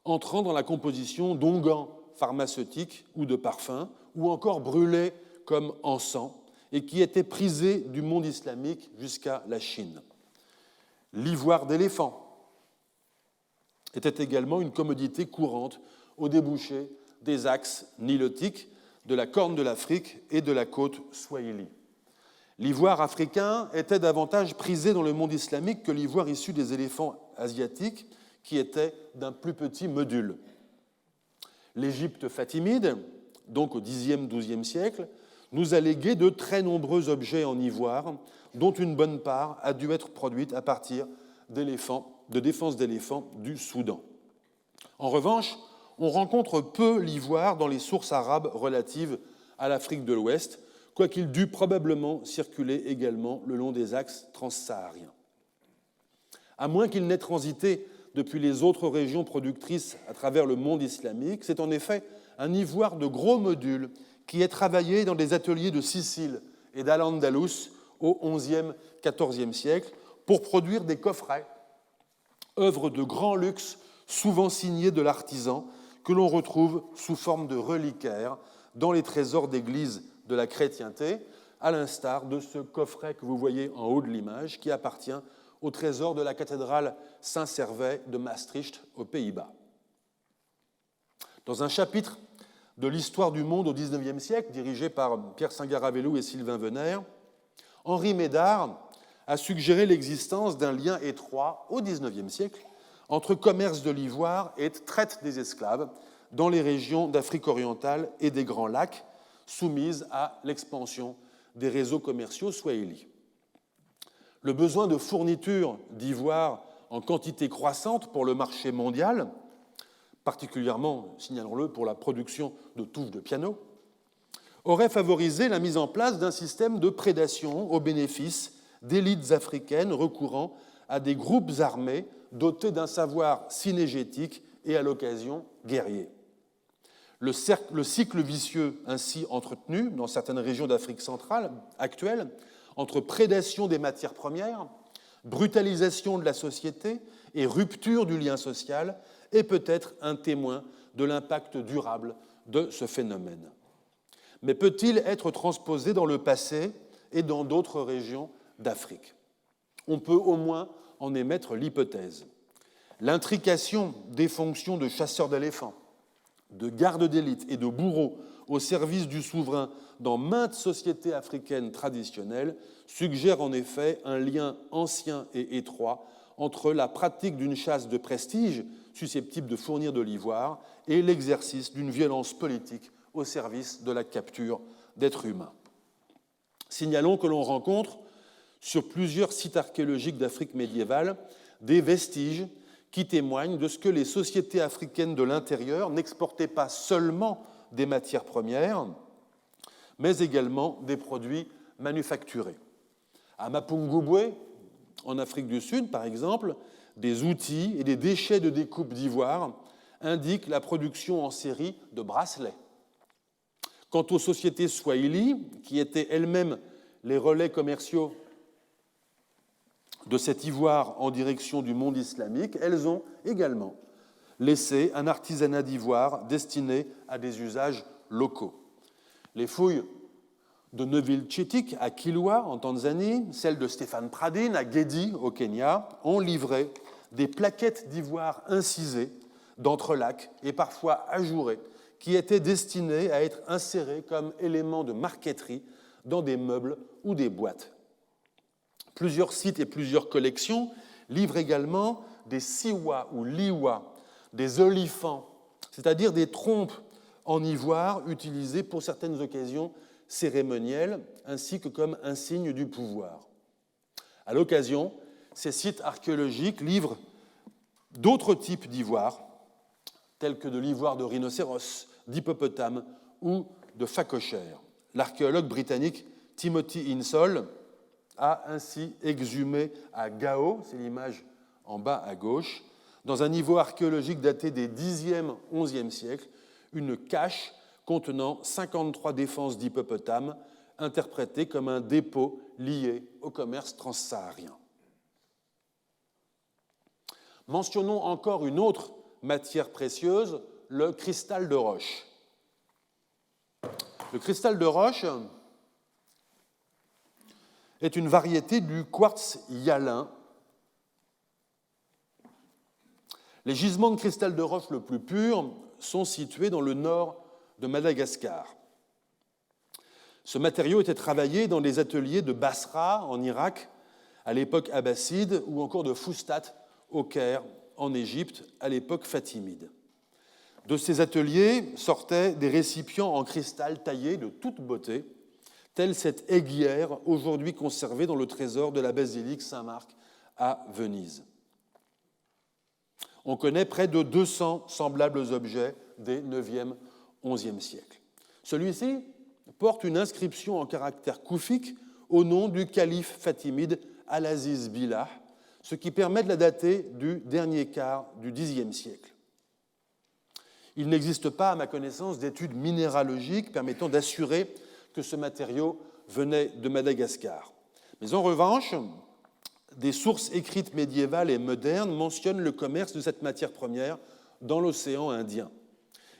entrant dans la composition d'onguents pharmaceutiques ou de parfums, ou encore brûlés comme encens, et qui était prisé du monde islamique jusqu'à la Chine. L'ivoire d'éléphant était également une commodité courante au débouché des axes nilotiques de la Corne de l'Afrique et de la côte Swahili. L'ivoire africain était davantage prisé dans le monde islamique que l'ivoire issu des éléphants asiatiques, qui était d'un plus petit module. L'Égypte fatimide, donc au Xe-XIIe siècle, nous a légué de très nombreux objets en ivoire, dont une bonne part a dû être produite à partir de défenses d'éléphants du Soudan. En revanche, on rencontre peu l'ivoire dans les sources arabes relatives à l'Afrique de l'Ouest, quoiqu'il dût probablement circuler également le long des axes transsahariens. À moins qu'il n'ait transité depuis les autres régions productrices à travers le monde islamique, c'est en effet un ivoire de gros modules qui est travaillé dans des ateliers de Sicile et d'Al-Andalus au XIe, XIVe siècle pour produire des coffrets, œuvres de grand luxe, souvent signées de l'artisan, que l'on retrouve sous forme de reliquaires dans les trésors d'église de la chrétienté, à l'instar de ce coffret que vous voyez en haut de l'image, qui appartient au trésor de la cathédrale Saint-Servais de Maastricht, aux Pays-Bas. Dans un chapitre de l'histoire du monde au XIXe siècle, dirigé par Pierre Singaravelou et Sylvain Venère, Henri Médard a suggéré l'existence d'un lien étroit au XIXe siècle entre commerce de l'ivoire et traite des esclaves dans les régions d'Afrique orientale et des Grands Lacs, soumises à l'expansion des réseaux commerciaux swahili. Le besoin de fourniture d'ivoire en quantité croissante pour le marché mondial, particulièrement, signalons-le, pour la production de touffes de piano, aurait favorisé la mise en place d'un système de prédation au bénéfice d'élites africaines recourant à des groupes armés dotés d'un savoir synégétique et à l'occasion guerrier. Le cycle vicieux ainsi entretenu dans certaines régions d'Afrique centrale actuelle, entre prédation des matières premières, brutalisation de la société et rupture du lien social, est peut-être un témoin de l'impact durable de ce phénomène. Mais peut-il être transposé dans le passé et dans d'autres régions d'Afrique? On peut au moins en émettre l'hypothèse. L'intrication des fonctions de chasseur d'éléphants, de garde d'élite et de bourreau au service du souverain dans maintes sociétés africaines traditionnelles suggère en effet un lien ancien et étroit entre la pratique d'une chasse de prestige susceptible de fournir de l'ivoire et l'exercice d'une violence politique au service de la capture d'êtres humains. Signalons que l'on rencontre sur plusieurs sites archéologiques d'Afrique médiévale des vestiges qui témoignent de ce que les sociétés africaines de l'intérieur n'exportaient pas seulement des matières premières, mais également des produits manufacturés. À Mapungubwe, en Afrique du Sud, par exemple, des outils et des déchets de découpe d'ivoire indiquent la production en série de bracelets. Quant aux sociétés swahili, qui étaient elles-mêmes les relais commerciaux de cet ivoire en direction du monde islamique, elles ont également laissé un artisanat d'ivoire destiné à des usages locaux. Les fouilles de Neville Chitik à Kilwa, en Tanzanie, celles de Stéphane Pradine à Gedi, au Kenya, ont livré des plaquettes d'ivoire incisées d'entrelacs et parfois ajourées, qui étaient destinées à être insérées comme éléments de marqueterie dans des meubles ou des boîtes. Plusieurs sites et plusieurs collections livrent également des siwa ou liwa, des olifants, c'est-à-dire des trompes en ivoire utilisées pour certaines occasions cérémonielles, ainsi que comme insigne du pouvoir. À l'occasion, ces sites archéologiques livrent d'autres types d'ivoire, tels que de l'ivoire de rhinocéros, d'hippopotame ou de phacochère. L'archéologue britannique Timothy Insall a ainsi exhumé à Gao, c'est l'image en bas à gauche, dans un niveau archéologique daté des 10e, 11e siècles, une cache contenant 53 défenses d'hippopotames interprétées comme un dépôt lié au commerce transsaharien. Mentionnons encore une autre matière précieuse, le cristal de roche. Le cristal de roche est une variété du quartz hyalin. Les gisements de cristal de roche le plus pur sont situés dans le nord de Madagascar. Ce matériau était travaillé dans les ateliers de Basra, en Irak, à l'époque abbasside, ou encore de Fustat, au Caire, en Égypte, à l'époque fatimide. De ces ateliers sortaient des récipients en cristal taillé de toute beauté, telle cette aiguière aujourd'hui conservée dans le trésor de la basilique Saint-Marc à Venise. On connaît près de 200 semblables objets des 9e, 11e siècles. Celui-ci porte une inscription en caractère koufique au nom du calife fatimide Al-Aziz Billah, ce qui permet de la dater du dernier quart du Xe siècle. Il n'existe pas, à ma connaissance, d'études minéralogiques permettant d'assurer que ce matériau venait de Madagascar. Mais en revanche, des sources écrites médiévales et modernes mentionnent le commerce de cette matière première dans l'océan Indien.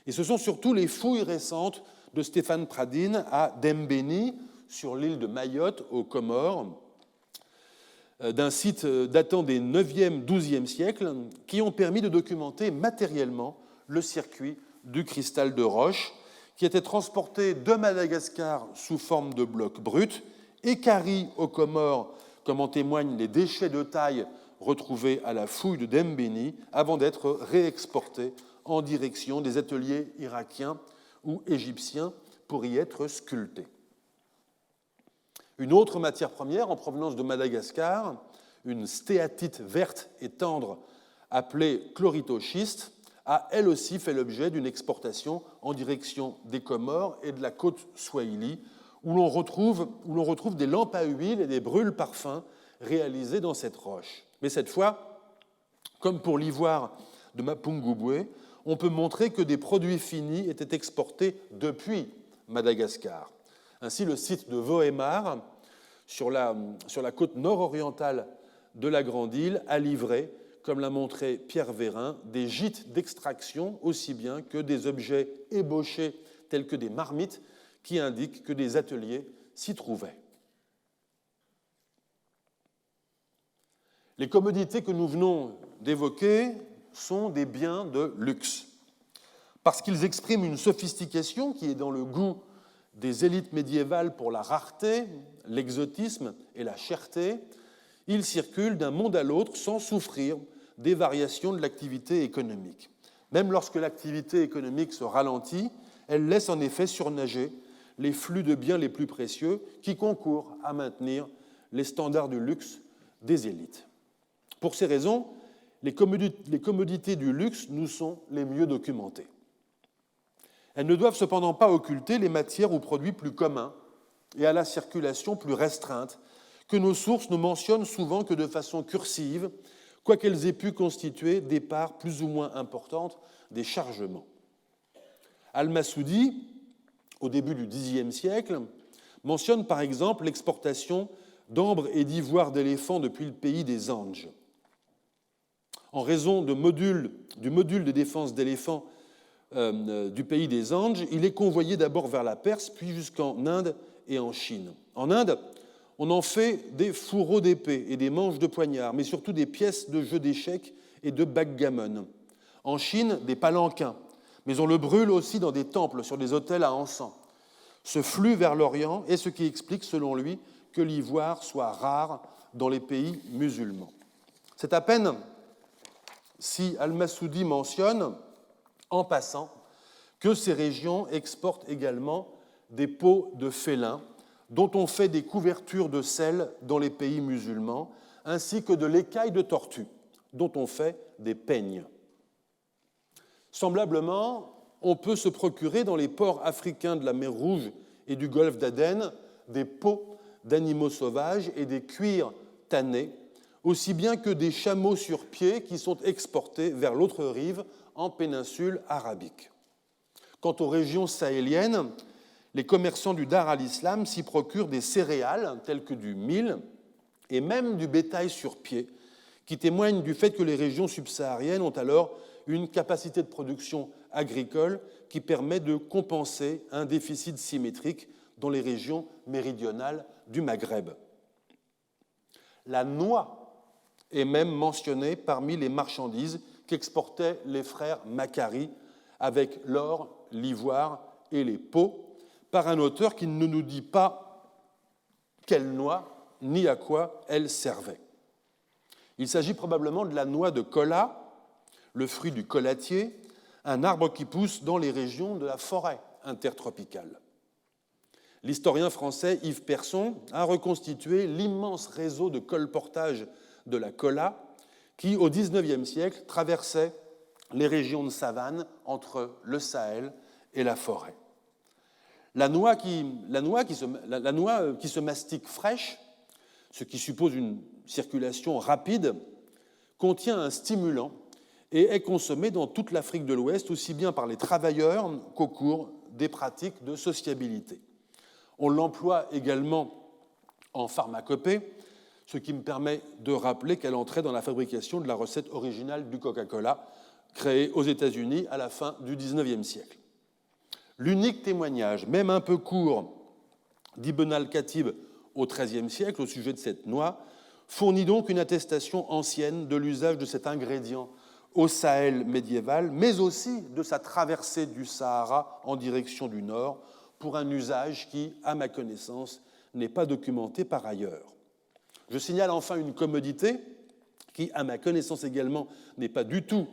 Et ce sont surtout les fouilles récentes de Stéphane Pradine à Dembéni, sur l'île de Mayotte, aux Comores, d'un site datant des 9e, 12e siècles, qui ont permis de documenter matériellement le circuit du cristal de roche, qui était transporté de Madagascar sous forme de blocs bruts, équarri aux Comores, comme en témoignent les déchets de taille retrouvés à la fouille de Dembéni, avant d'être réexportés en direction des ateliers irakiens ou égyptiens pour y être sculptés. Une autre matière première en provenance de Madagascar, une stéatite verte et tendre appelée chlorithoschiste, a elle aussi fait l'objet d'une exportation en direction des Comores et de la côte Swahili, où l'on retrouve des lampes à huile et des brûle-parfums réalisés dans cette roche. Mais cette fois, comme pour l'ivoire de Mapungubwe, on peut montrer que des produits finis étaient exportés depuis Madagascar. Ainsi, le site de Vohemar, sur la côte nord-orientale de la Grande Île, a livré, comme l'a montré Pierre Vérin, des gîtes d'extraction aussi bien que des objets ébauchés tels que des marmites qui indiquent que des ateliers s'y trouvaient. Les commodités que nous venons d'évoquer sont des biens de luxe, parce qu'ils expriment une sophistication qui est dans le goût des élites médiévales pour la rareté, l'exotisme et la cherté. Ils circulent d'un monde à l'autre sans souffrir des variations de l'activité économique. Même lorsque l'activité économique se ralentit, elle laisse en effet surnager les flux de biens les plus précieux qui concourent à maintenir les standards du luxe des élites. Pour ces raisons, les commodités du luxe nous sont les mieux documentées. Elles ne doivent cependant pas occulter les matières ou produits plus communs et à la circulation plus restreinte, que nos sources ne mentionnent souvent que de façon cursive, quoiqu'elles aient pu constituer des parts plus ou moins importantes des chargements. Al-Massoudi, au début du Xe siècle, mentionne par exemple l'exportation d'ambre et d'ivoire d'éléphant depuis le pays des Anges. En raison du module de défense d'éléphants du pays des Anges, il est convoyé d'abord vers la Perse, puis jusqu'en Inde et en Chine. En Inde, on en fait des fourreaux d'épée et des manches de poignard, mais surtout des pièces de jeux d'échecs et de backgammon. En Chine, des palanquins, mais on le brûle aussi dans des temples, sur des autels à encens. Ce flux vers l'Orient est ce qui explique, selon lui, que l'ivoire soit rare dans les pays musulmans. C'est à peine si Al-Massoudi mentionne, en passant, que ces régions exportent également des peaux de félins, dont on fait des couvertures de sel dans les pays musulmans, ainsi que de l'écaille de tortue, dont on fait des peignes. Semblablement, on peut se procurer dans les ports africains de la mer Rouge et du golfe d'Aden des peaux d'animaux sauvages et des cuirs tannés, aussi bien que des chameaux sur pied qui sont exportés vers l'autre rive en péninsule arabique. Quant aux régions sahéliennes, les commerçants du Dar al-Islam s'y procurent des céréales telles que du mil et même du bétail sur pied, qui témoignent du fait que les régions subsahariennes ont alors une capacité de production agricole qui permet de compenser un déficit symétrique dans les régions méridionales du Maghreb. La noix est même mentionnée parmi les marchandises qu'exportaient les frères Macquarie avec l'or, l'ivoire et les peaux, par un auteur qui ne nous dit pas quelle noix ni à quoi elle servait. Il s'agit probablement de la noix de kola, le fruit du colatier, un arbre qui pousse dans les régions de la forêt intertropicale. L'historien français Yves Persson a reconstitué l'immense réseau de colportage de la kola qui, au XIXe siècle, traversait les régions de savane entre le Sahel et la forêt. La noix qui se mastique fraîche, ce qui suppose une circulation rapide, contient un stimulant et est consommée dans toute l'Afrique de l'Ouest, aussi bien par les travailleurs qu'au cours des pratiques de sociabilité. On l'emploie également en pharmacopée, ce qui me permet de rappeler qu'elle entrait dans la fabrication de la recette originale du Coca-Cola, créé aux États-Unis à la fin du XIXe siècle. L'unique témoignage, même un peu court, d'Ibn al-Khatib au XIIIe siècle au sujet de cette noix fournit donc une attestation ancienne de l'usage de cet ingrédient au Sahel médiéval, mais aussi de sa traversée du Sahara en direction du nord, pour un usage qui, à ma connaissance, n'est pas documenté par ailleurs. Je signale enfin une commodité qui, à ma connaissance également, n'est pas du tout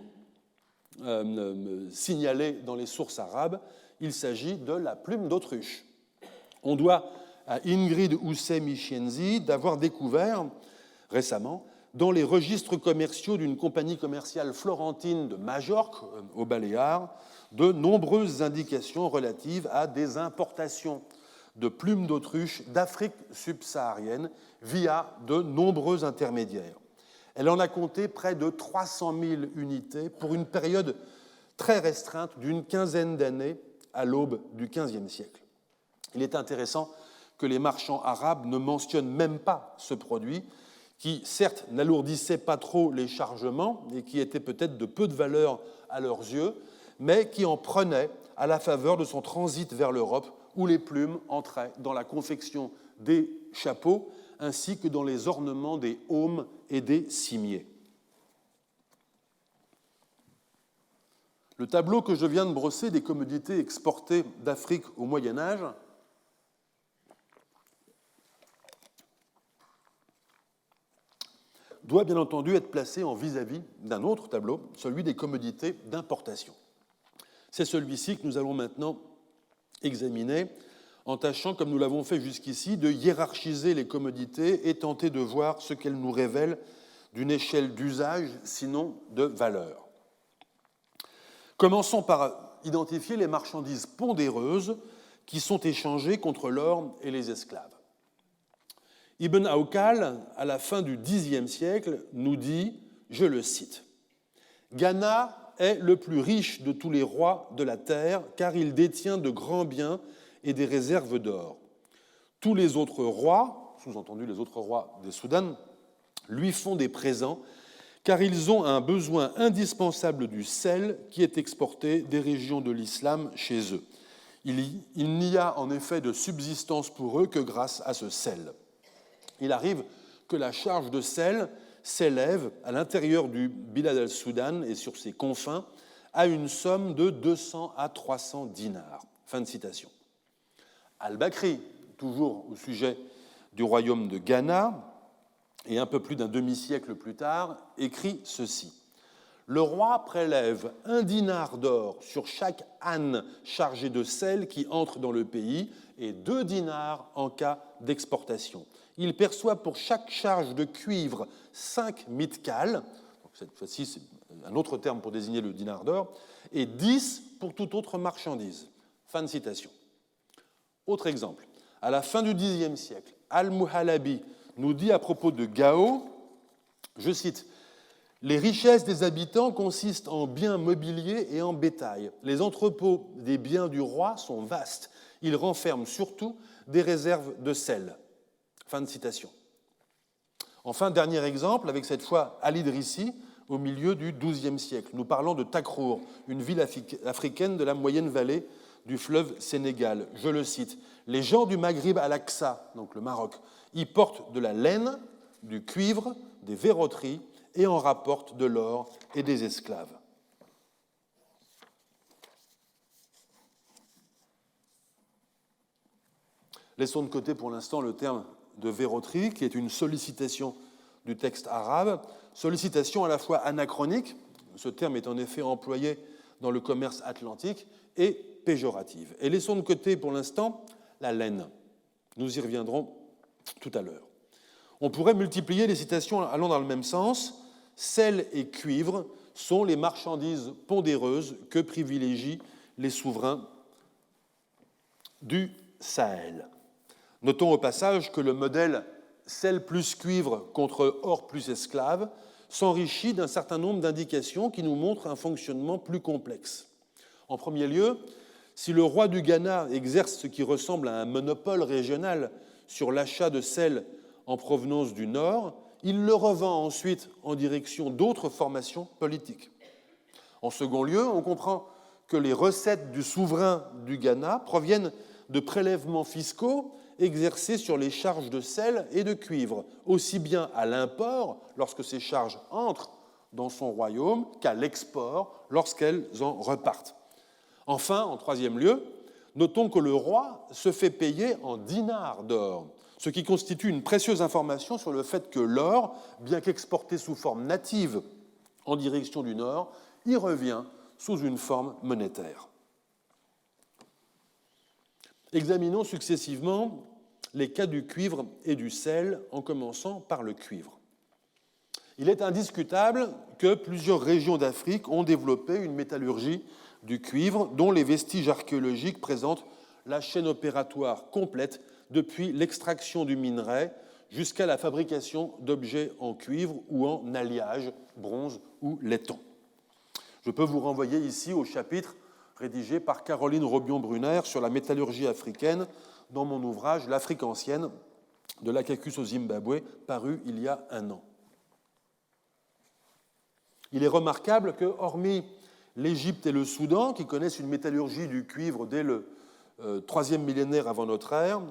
signalée dans les sources arabes. Il s'agit de la plume d'autruche. On doit à Ingrid Housset-Michienzi d'avoir découvert récemment, dans les registres commerciaux d'une compagnie commerciale florentine de Majorque, aux Baléares, de nombreuses indications relatives à des importations de plumes d'autruche d'Afrique subsaharienne via de nombreux intermédiaires. Elle en a compté près de 300 000 unités pour une période très restreinte d'une quinzaine d'années à l'aube du XVe siècle. Il est intéressant que les marchands arabes ne mentionnent même pas ce produit, qui certes n'alourdissait pas trop les chargements et qui était peut-être de peu de valeur à leurs yeux, mais qui en prenait à la faveur de son transit vers l'Europe, où les plumes entraient dans la confection des chapeaux ainsi que dans les ornements des aumes et des cimiers. Le tableau que je viens de brosser des commodités exportées d'Afrique au Moyen Âge doit bien entendu être placé en vis-à-vis d'un autre tableau, celui des commodités d'importation. C'est celui-ci que nous allons maintenant examiner en tâchant, comme nous l'avons fait jusqu'ici, de hiérarchiser les commodités et tenter de voir ce qu'elles nous révèlent d'une échelle d'usage, sinon de valeur. Commençons par identifier les marchandises pondéreuses qui sont échangées contre l'or et les esclaves. Ibn Awqal, à la fin du Xe siècle, nous dit, je le cite, « Ghana est le plus riche de tous les rois de la terre, car il détient de grands biens et des réserves d'or. Tous les autres rois, sous-entendu les autres rois des Soudan, lui font des présents, car ils ont un besoin indispensable du sel qui est exporté des régions de l'islam chez eux. Il n'y a en effet de subsistance pour eux que grâce à ce sel. » Il arrive que la charge de sel s'élève à l'intérieur du Bilad al-Soudan et sur ses confins à une somme de 200 à 300 dinars. Fin de citation. Al-Bakri, toujours au sujet du royaume de Ghana, et un peu plus d'un demi-siècle plus tard, écrit ceci. « Le roi prélève 1 dinar d'or sur chaque âne chargé de sel qui entre dans le pays et 2 dinars en cas d'exportation. Il perçoit pour chaque charge de cuivre 5 mitkals, cette fois-ci c'est un autre terme pour désigner le dinar d'or, et 10 pour toute autre marchandise. » Fin de citation. Autre exemple, à la fin du Xe siècle, Al-Muhalabi nous dit à propos de Gao, je cite, « Les richesses des habitants consistent en biens mobiliers et en bétail. Les entrepôts des biens du roi sont vastes. Ils renferment surtout des réserves de sel. » Fin de citation. Enfin, dernier exemple, avec cette fois Al-Idrissi, au milieu du XIIe siècle. Nous parlons de Takrour, une ville africaine de la moyenne vallée du fleuve Sénégal. Je le cite, « Les gens du Maghrib al-Aqsa, donc le Maroc, y portent de la laine, du cuivre, des verroteries et en rapportent de l'or et des esclaves. » Laissons de côté pour l'instant le terme de verroterie, qui est une sollicitation du texte arabe, sollicitation à la fois anachronique, ce terme est en effet employé dans le commerce atlantique, et péjorative. Et laissons de côté pour l'instant la laine. Nous y reviendrons tout à l'heure. On pourrait multiplier les citations allant dans le même sens. Sel et cuivre sont les marchandises pondéreuses que privilégient les souverains du Sahel. Notons au passage que le modèle sel plus cuivre contre or plus esclave s'enrichit d'un certain nombre d'indications qui nous montrent un fonctionnement plus complexe. En premier lieu, si le roi du Ghana exerce ce qui ressemble à un monopole régional sur l'achat de sel en provenance du Nord, il le revend ensuite en direction d'autres formations politiques. En second lieu, on comprend que les recettes du souverain du Ghana proviennent de prélèvements fiscaux exercés sur les charges de sel et de cuivre, aussi bien à l'import, lorsque ces charges entrent dans son royaume, qu'à l'export, lorsqu'elles en repartent. Enfin, en troisième lieu, notons que le roi se fait payer en dinars d'or, ce qui constitue une précieuse information sur le fait que l'or, bien qu'exporté sous forme native en direction du nord, y revient sous une forme monétaire. Examinons successivement les cas du cuivre et du sel, en commençant par le cuivre. Il est indiscutable que plusieurs régions d'Afrique ont développé une métallurgie du cuivre dont les vestiges archéologiques présentent la chaîne opératoire complète depuis l'extraction du minerai jusqu'à la fabrication d'objets en cuivre ou en alliage, bronze ou laiton. Je peux vous renvoyer ici au chapitre rédigé par Caroline Robion-Brunner sur la métallurgie africaine dans mon ouvrage « L'Afrique ancienne, de l'Akakus au Zimbabwe », paru il y a un an. Il est remarquable que, hormis l'Égypte et le Soudan, qui connaissent une métallurgie du cuivre dès le troisième millénaire avant notre ère,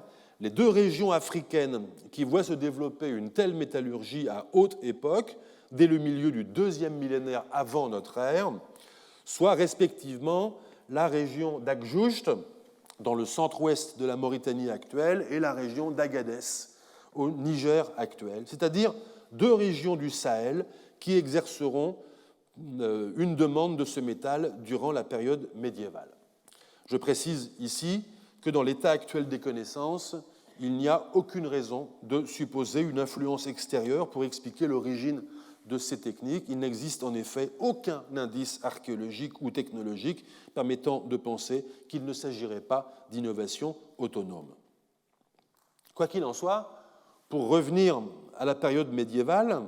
les deux régions africaines qui voient se développer une telle métallurgie à haute époque, dès le milieu du deuxième millénaire avant notre ère, soit respectivement la région d'Akjoujt, dans le centre-ouest de la Mauritanie actuelle, et la région d'Agadez, au Niger actuel, c'est-à-dire deux régions du Sahel qui exerceront une demande de ce métal durant la période médiévale. Je précise ici que dans l'état actuel des connaissances, il n'y a aucune raison de supposer une influence extérieure pour expliquer l'origine de ces techniques. Il n'existe en effet aucun indice archéologique ou technologique permettant de penser qu'il ne s'agirait pas d'innovation autonome. Quoi qu'il en soit, pour revenir à la période médiévale,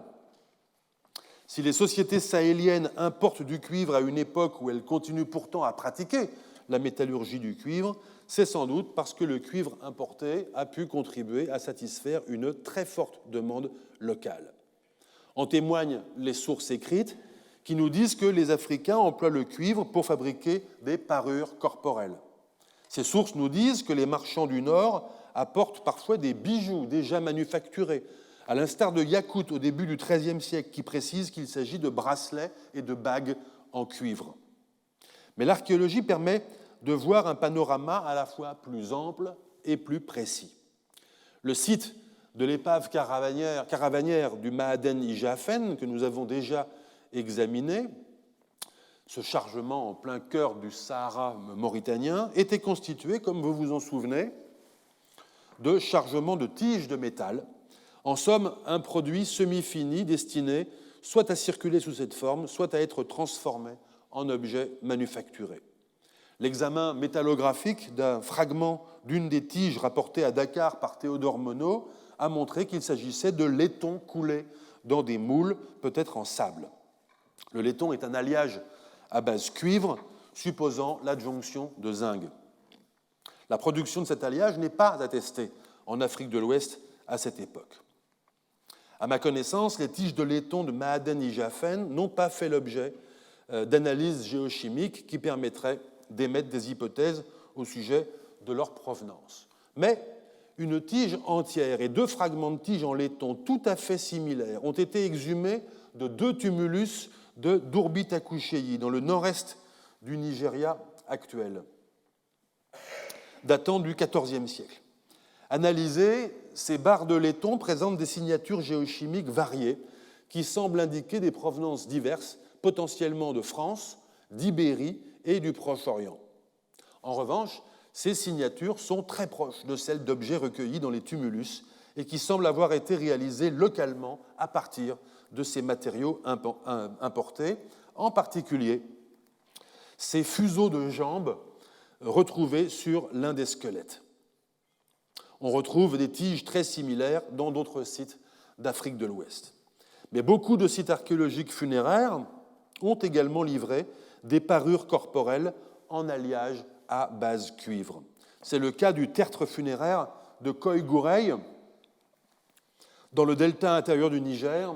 si les sociétés sahéliennes importent du cuivre à une époque où elles continuent pourtant à pratiquer la métallurgie du cuivre, c'est sans doute parce que le cuivre importé a pu contribuer à satisfaire une très forte demande locale. En témoignent les sources écrites qui nous disent que les Africains emploient le cuivre pour fabriquer des parures corporelles. Ces sources nous disent que les marchands du Nord apportent parfois des bijoux déjà manufacturés, à l'instar de Yakout au début du XIIIe siècle, qui précise qu'il s'agit de bracelets et de bagues en cuivre. Mais l'archéologie permet de voir un panorama à la fois plus ample et plus précis. Le site de l'épave caravanière du Maaden Ijafen, que nous avons déjà examiné, ce chargement en plein cœur du Sahara mauritanien, était constitué, comme vous vous en souvenez, de chargements de tiges de métal. En somme, un produit semi-fini destiné soit à circuler sous cette forme, soit à être transformé en objet manufacturé. L'examen métallographique d'un fragment d'une des tiges rapportées à Dakar par Théodore Monod a montré qu'il s'agissait de laiton coulé dans des moules, peut-être en sable. Le laiton est un alliage à base cuivre, supposant l'adjonction de zinc. La production de cet alliage n'est pas attestée en Afrique de l'Ouest à cette époque. À ma connaissance, les tiges de laiton de Maaden Ijafen n'ont pas fait l'objet d'analyses géochimiques qui permettraient d'émettre des hypothèses au sujet de leur provenance. Mais une tige entière et deux fragments de tige en laiton tout à fait similaires ont été exhumés de deux tumulus de Dourbit-Akucheyi, dans le nord-est du Nigeria actuel, datant du XIVe siècle. Analysées, ces barres de laiton présentent des signatures géochimiques variées qui semblent indiquer des provenances diverses, potentiellement de France, d'Ibérie et du Proche-Orient. En revanche, ces signatures sont très proches de celles d'objets recueillis dans les tumulus et qui semblent avoir été réalisées localement à partir de ces matériaux importés, en particulier ces fuseaux de jambes retrouvés sur l'un des squelettes. On retrouve des tiges très similaires dans d'autres sites d'Afrique de l'Ouest. Mais beaucoup de sites archéologiques funéraires ont également livré des parures corporelles en alliage à base cuivre. C'est le cas du tertre funéraire de Koïgourey, dans le delta intérieur du Niger,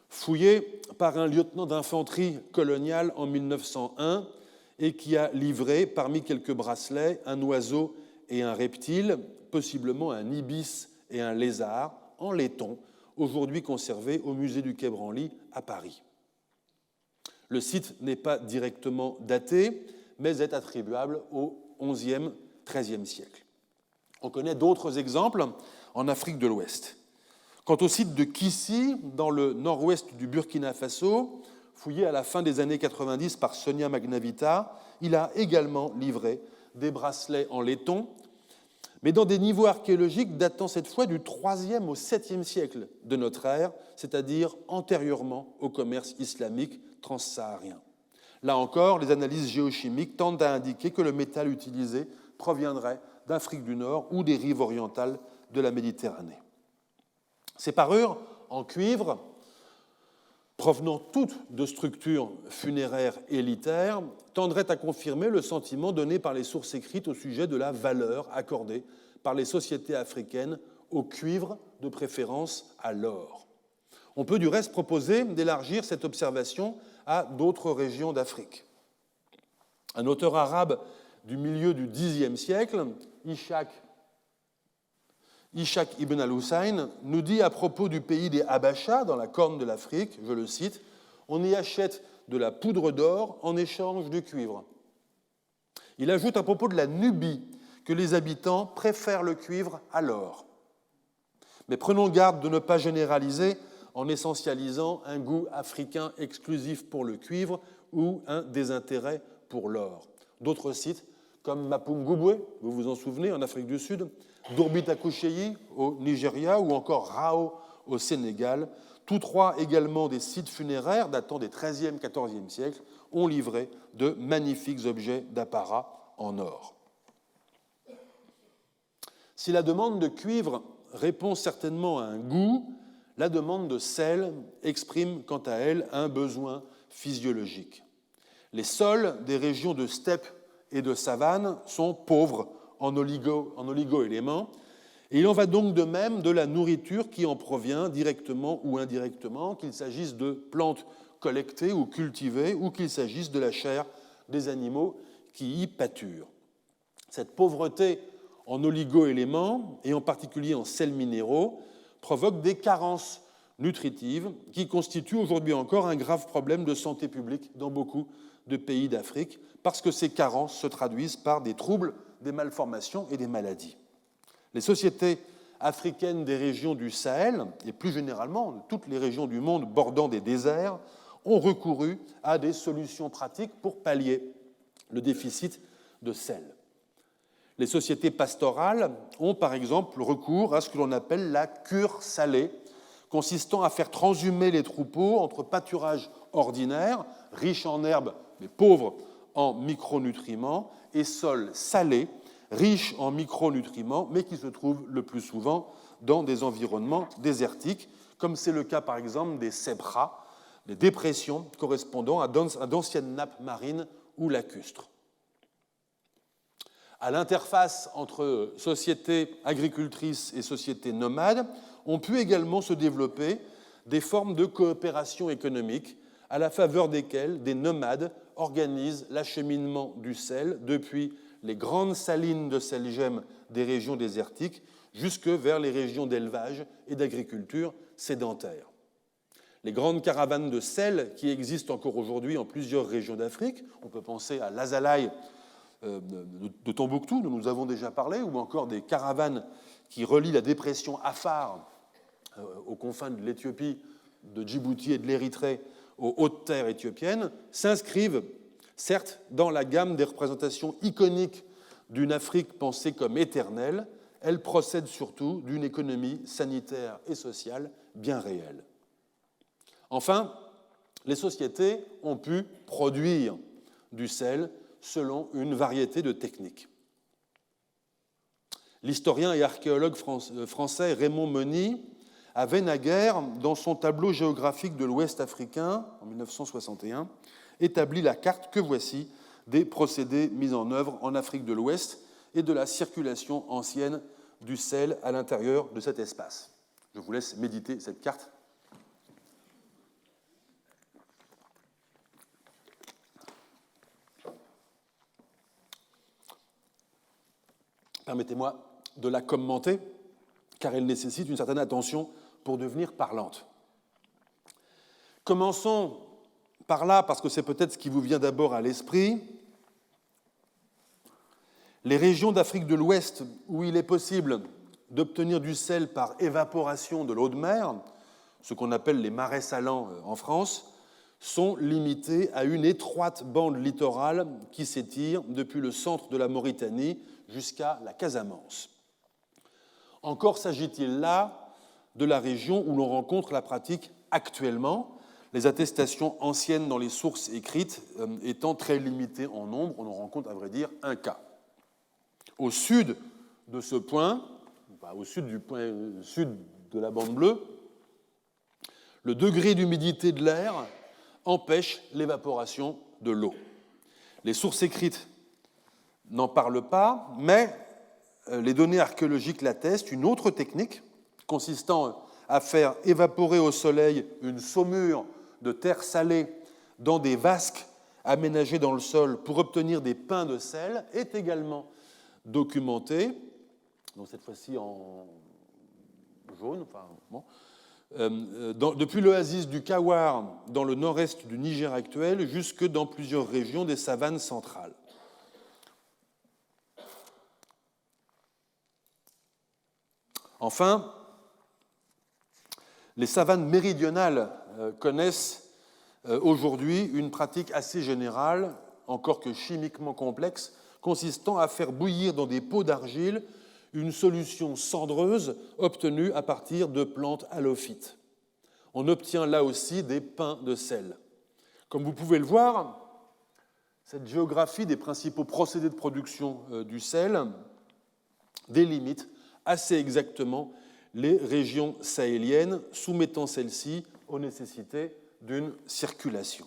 fouillé par un lieutenant d'infanterie coloniale en 1901 et qui a livré, parmi quelques bracelets, un oiseau et un reptile, possiblement un ibis et un lézard, en laiton, aujourd'hui conservé au musée du Quai Branly à Paris. Le site n'est pas directement daté, mais est attribuable au XIe, XIIIe siècle. On connaît d'autres exemples en Afrique de l'Ouest. Quant au site de Kissi, dans le nord-ouest du Burkina Faso, fouillé à la fin des années 90 par Sonia Magnavita, il a également livré des bracelets en laiton, mais dans des niveaux archéologiques datant cette fois du IIIe au VIIe siècle de notre ère, c'est-à-dire antérieurement au commerce islamique transsaharien. Là encore, les analyses géochimiques tendent à indiquer que le métal utilisé proviendrait d'Afrique du Nord ou des rives orientales de la Méditerranée. Ces parures en cuivre, provenant toutes de structures funéraires élitaires, tendraient à confirmer le sentiment donné par les sources écrites au sujet de la valeur accordée par les sociétés africaines au cuivre, de préférence à l'or. On peut du reste proposer d'élargir cette observation à d'autres régions d'Afrique. Un auteur arabe du milieu du Xe siècle, Ishaq ibn al-Hussein, nous dit à propos du pays des Habachas, dans la corne de l'Afrique, je le cite, « On y achète de la poudre d'or en échange du cuivre ». Il ajoute à propos de la Nubie que les habitants préfèrent le cuivre à l'or. Mais prenons garde de ne pas généraliser en essentialisant un goût africain exclusif pour le cuivre ou un désintérêt pour l'or. D'autres sites, comme Mapungubwe, vous vous en souvenez, en Afrique du Sud, Durbitakucheyi au Nigeria ou encore Rao au Sénégal, tous trois également des sites funéraires datant des XIIIe, XIVe siècles, ont livré de magnifiques objets d'apparat en or. Si la demande de cuivre répond certainement à un goût, la demande de sel exprime quant à elle un besoin physiologique. Les sols des régions de steppe et de savane sont pauvres en oligo-éléments, et il en va donc de même de la nourriture qui en provient directement ou indirectement, qu'il s'agisse de plantes collectées ou cultivées, ou qu'il s'agisse de la chair des animaux qui y pâturent. Cette pauvreté en oligo-éléments, et en particulier en sels minéraux, provoque des carences nutritives qui constituent aujourd'hui encore un grave problème de santé publique dans beaucoup de pays d'Afrique, parce que ces carences se traduisent par des troubles, des malformations et des maladies. Les sociétés africaines des régions du Sahel, et plus généralement toutes les régions du monde bordant des déserts, ont recouru à des solutions pratiques pour pallier le déficit de sel. Les sociétés pastorales ont par exemple recours à ce que l'on appelle la cure salée, consistant à faire transhumer les troupeaux entre pâturage ordinaire, riche en herbes mais pauvre en micronutriments, et sols salés, riches en micronutriments, mais qui se trouvent le plus souvent dans des environnements désertiques, comme c'est le cas par exemple des sebras, des dépressions correspondant à d'anciennes nappes marines ou lacustres. À l'interface entre sociétés agricultrices et sociétés nomades, ont pu également se développer des formes de coopération économique à la faveur desquelles des nomades organisent l'acheminement du sel depuis les grandes salines de sel-gemme des régions désertiques jusque vers les régions d'élevage et d'agriculture sédentaires. Les grandes caravanes de sel qui existent encore aujourd'hui en plusieurs régions d'Afrique, on peut penser à l'Azalaï de Tombouctou, dont nous avons déjà parlé, ou encore des caravanes qui relient la dépression Afar aux confins de l'Éthiopie, de Djibouti et de l'Érythrée aux hautes terres éthiopiennes, s'inscrivent certes dans la gamme des représentations iconiques d'une Afrique pensée comme éternelle, elles procèdent surtout d'une économie sanitaire et sociale bien réelle. Enfin, les sociétés ont pu produire du sel selon une variété de techniques. L'historien et archéologue français Raymond Mony avait naguère, dans son tableau géographique de l'Ouest africain, en 1961, établi la carte que voici des procédés mis en œuvre en Afrique de l'Ouest et de la circulation ancienne du sel à l'intérieur de cet espace. Je vous laisse méditer cette carte. Permettez-moi de la commenter, car elle nécessite une certaine attention pour devenir parlante. Commençons par là, parce que c'est peut-être ce qui vous vient d'abord à l'esprit. Les régions d'Afrique de l'Ouest où il est possible d'obtenir du sel par évaporation de l'eau de mer, ce qu'on appelle les marais salants en France, sont limitées à une étroite bande littorale qui s'étire depuis le centre de la Mauritanie jusqu'à la Casamance. Encore s'agit-il là de la région où l'on rencontre la pratique actuellement, les attestations anciennes dans les sources écrites étant très limitées en nombre. On en rencontre à vrai dire un cas. Au sud de ce point, au sud du point sud de la bande bleue, le degré d'humidité de l'air empêche l'évaporation de l'eau. Les sources écrites n'en parlent pas, mais les données archéologiques l'attestent. Une autre technique consistant à faire évaporer au soleil une saumure de terre salée dans des vasques aménagées dans le sol pour obtenir des pains de sel est également documentée, donc cette fois-ci en jaune, depuis l'oasis du Kawar dans le nord-est du Niger actuel jusque dans plusieurs régions des savanes centrales. Enfin, les savanes méridionales connaissent aujourd'hui une pratique assez générale, encore que chimiquement complexe, consistant à faire bouillir dans des pots d'argile une solution cendreuse obtenue à partir de plantes halophytes. On obtient là aussi des pains de sel. Comme vous pouvez le voir, cette géographie des principaux procédés de production du sel délimite assez exactement les régions sahéliennes, soumettant celles-ci aux nécessités d'une circulation.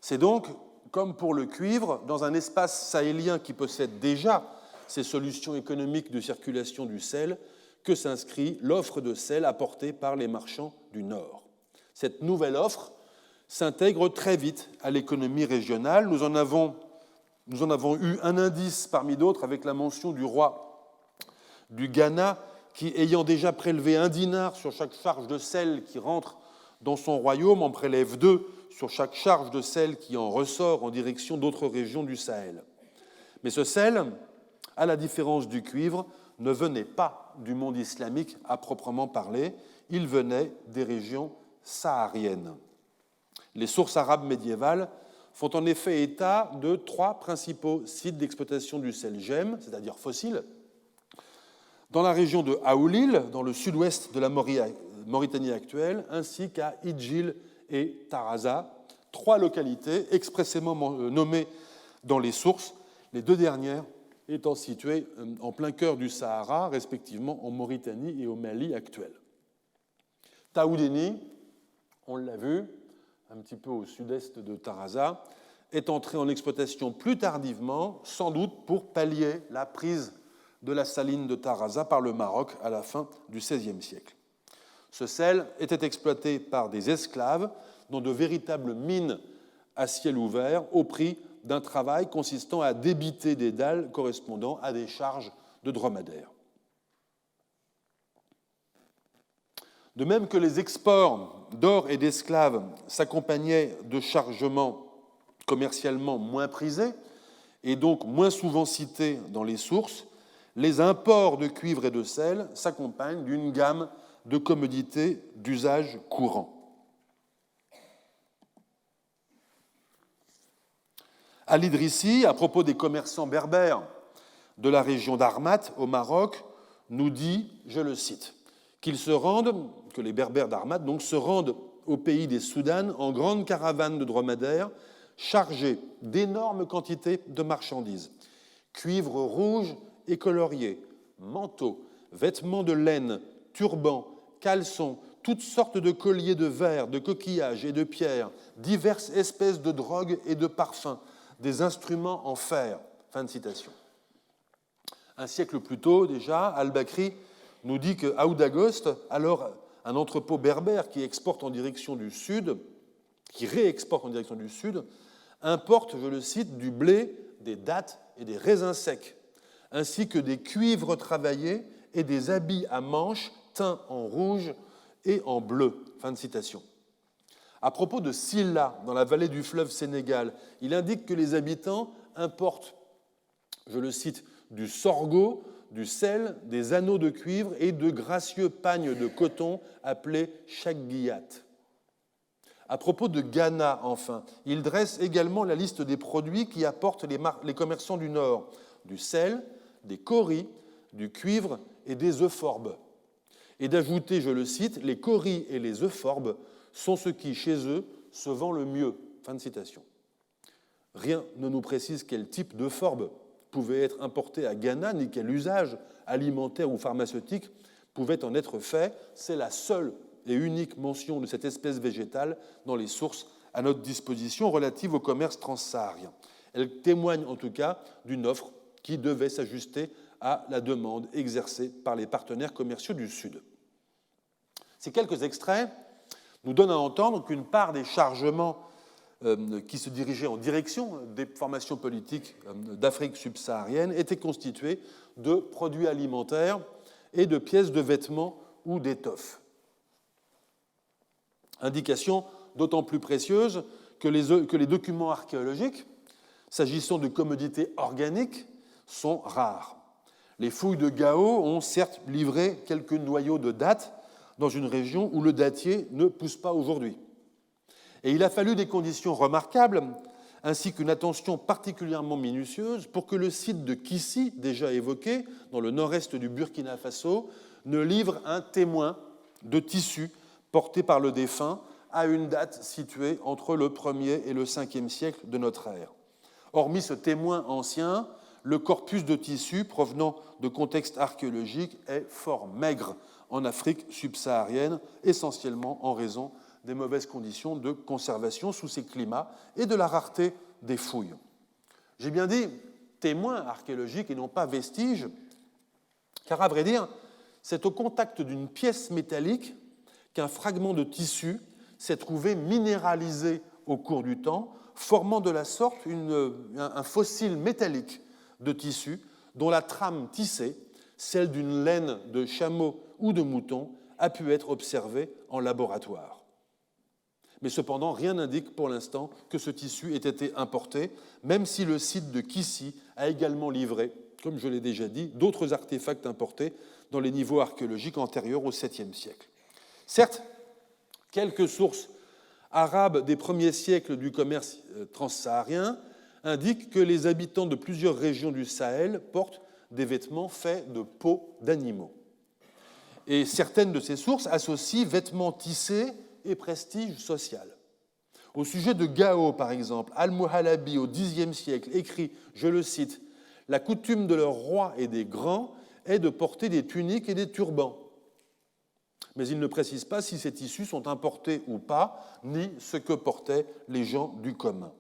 C'est donc, comme pour le cuivre, dans un espace sahélien qui possède déjà ces solutions économiques de circulation du sel, que s'inscrit l'offre de sel apportée par les marchands du Nord. Cette nouvelle offre s'intègre très vite à l'économie régionale. Nous en avons eu un indice parmi d'autres avec la mention du roi du Ghana qui, ayant déjà prélevé 1 dinar sur chaque charge de sel qui rentre dans son royaume, en prélève 2 sur chaque charge de sel qui en ressort en direction d'autres régions du Sahel. Mais ce sel, à la différence du cuivre, ne venait pas du monde islamique à proprement parler, il venait des régions sahariennes. Les sources arabes médiévales font en effet état de 3 principaux sites d'exploitation du sel gemme, c'est-à-dire fossile, dans la région de Aoulil, dans le sud-ouest de la Mauritanie actuelle, ainsi qu'à Idjil et Taraza, 3 localités expressément nommées dans les sources, les 2 dernières étant situées en plein cœur du Sahara, respectivement en Mauritanie et au Mali actuel. Taoudeni, on l'a vu, un petit peu au sud-est de Taraza, est entré en exploitation plus tardivement, sans doute pour pallier la prise de la saline de Taraza par le Maroc à la fin du XVIe siècle. Ce sel était exploité par des esclaves dans de véritables mines à ciel ouvert au prix d'un travail consistant à débiter des dalles correspondant à des charges de dromadaires. De même que les exports d'or et d'esclaves s'accompagnaient de chargements commercialement moins prisés et donc moins souvent cités dans les sources, les imports de cuivre et de sel s'accompagnent d'une gamme de commodités d'usage courant. Al-Idrissi, à propos des commerçants berbères de la région d'Armat au Maroc, nous dit, je le cite, que les berbères d'Armat donc, se rendent au pays des Soudanes en grande caravane de dromadaires chargés d'énormes quantités de marchandises, cuivre rouge et colorié, manteaux, vêtements de laine, turbans, caleçons, toutes sortes de colliers de verre, de coquillages et de pierres, diverses espèces de drogues et de parfums, des instruments en fer. Fin de citation. Un siècle plus tôt, déjà, Al-Bakri nous dit que Aoudagost, alors un entrepôt berbère qui exporte en direction du sud, qui réexporte en direction du sud, importe, je le cite, du blé, des dattes et des raisins secs, ainsi que des cuivres travaillés et des habits à manches teints en rouge et en bleu. Fin de citation. À propos de Silla, dans la vallée du fleuve Sénégal, il indique que les habitants importent, je le cite, du sorgho, du sel, des anneaux de cuivre et de gracieux pagnes de coton appelés shaghiyat. À propos de Ghana, enfin, il dresse également la liste des produits qui apportent les commerçants du Nord, du sel, des kauris, du cuivre et des euphorbes. Et d'ajouter, je le cite, les kauris et les euphorbes sont ce qui, chez eux, se vend le mieux. Fin de citation. Rien ne nous précise quel type d'euphorbes pouvait être importé à Ghana, ni quel usage alimentaire ou pharmaceutique pouvait en être fait. C'est la seule et unique mention de cette espèce végétale dans les sources à notre disposition relatives au commerce transsaharien. Elle témoigne en tout cas d'une offre qui devait s'ajuster à la demande exercée par les partenaires commerciaux du Sud. Ces quelques extraits nous donnent à entendre qu'une part des chargements qui se dirigeaient en direction des formations politiques d'Afrique subsaharienne étaient constitués de produits alimentaires et de pièces de vêtements ou d'étoffes. Indication d'autant plus précieuse que les documents archéologiques, s'agissant de commodités organiques, sont rares. Les fouilles de Gao ont certes livré quelques noyaux de dattes dans une région où le dattier ne pousse pas aujourd'hui. Et il a fallu des conditions remarquables, ainsi qu'une attention particulièrement minutieuse, pour que le site de Kissi, déjà évoqué, dans le nord-est du Burkina Faso, ne livre un témoin de tissu porté par le défunt à une date située entre le 1er et le 5e siècle de notre ère. Hormis ce témoin ancien, le corpus de tissu provenant de contextes archéologiques est fort maigre en Afrique subsaharienne, essentiellement en raison des mauvaises conditions de conservation sous ces climats et de la rareté des fouilles. J'ai bien dit témoins archéologiques et non pas vestiges, car à vrai dire, c'est au contact d'une pièce métallique qu'un fragment de tissu s'est trouvé minéralisé au cours du temps, formant de la sorte un fossile métallique de tissu dont la trame tissée, celle d'une laine de chameau ou de mouton, a pu être observée en laboratoire. Mais cependant, rien n'indique pour l'instant que ce tissu ait été importé, même si le site de Kissi a également livré, comme je l'ai déjà dit, d'autres artefacts importés dans les niveaux archéologiques antérieurs au 7e siècle. Certes, quelques sources arabes des premiers siècles du commerce transsaharien indiquent que les habitants de plusieurs régions du Sahel portent des vêtements faits de peaux d'animaux. Et certaines de ces sources associent vêtements tissés et prestige social. Au sujet de Gao, par exemple, Al-Muhalabi, au Xe siècle, écrit, je le cite, « La coutume de leurs rois et des grands est de porter des tuniques et des turbans. » Mais il ne précise pas si ces tissus sont importés ou pas, ni ce que portaient les gens du commun.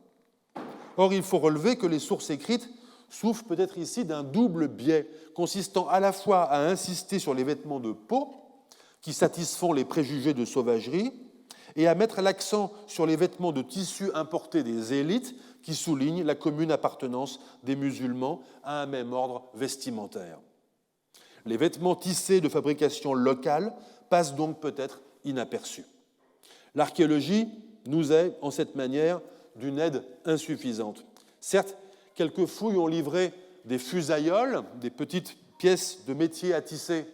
Or, il faut relever que les sources écrites souffrent peut-être ici d'un double biais, consistant à la fois à insister sur les vêtements de peau, qui satisfont les préjugés de sauvagerie, et à mettre l'accent sur les vêtements de tissu importés des élites, qui soulignent la commune appartenance des musulmans à un même ordre vestimentaire. Les vêtements tissés de fabrication locale passent donc peut-être inaperçus. L'archéologie nous est, en cette manière, d'une aide insuffisante. Certes, quelques fouilles ont livré des fusailloles, des petites pièces de métier à tisser,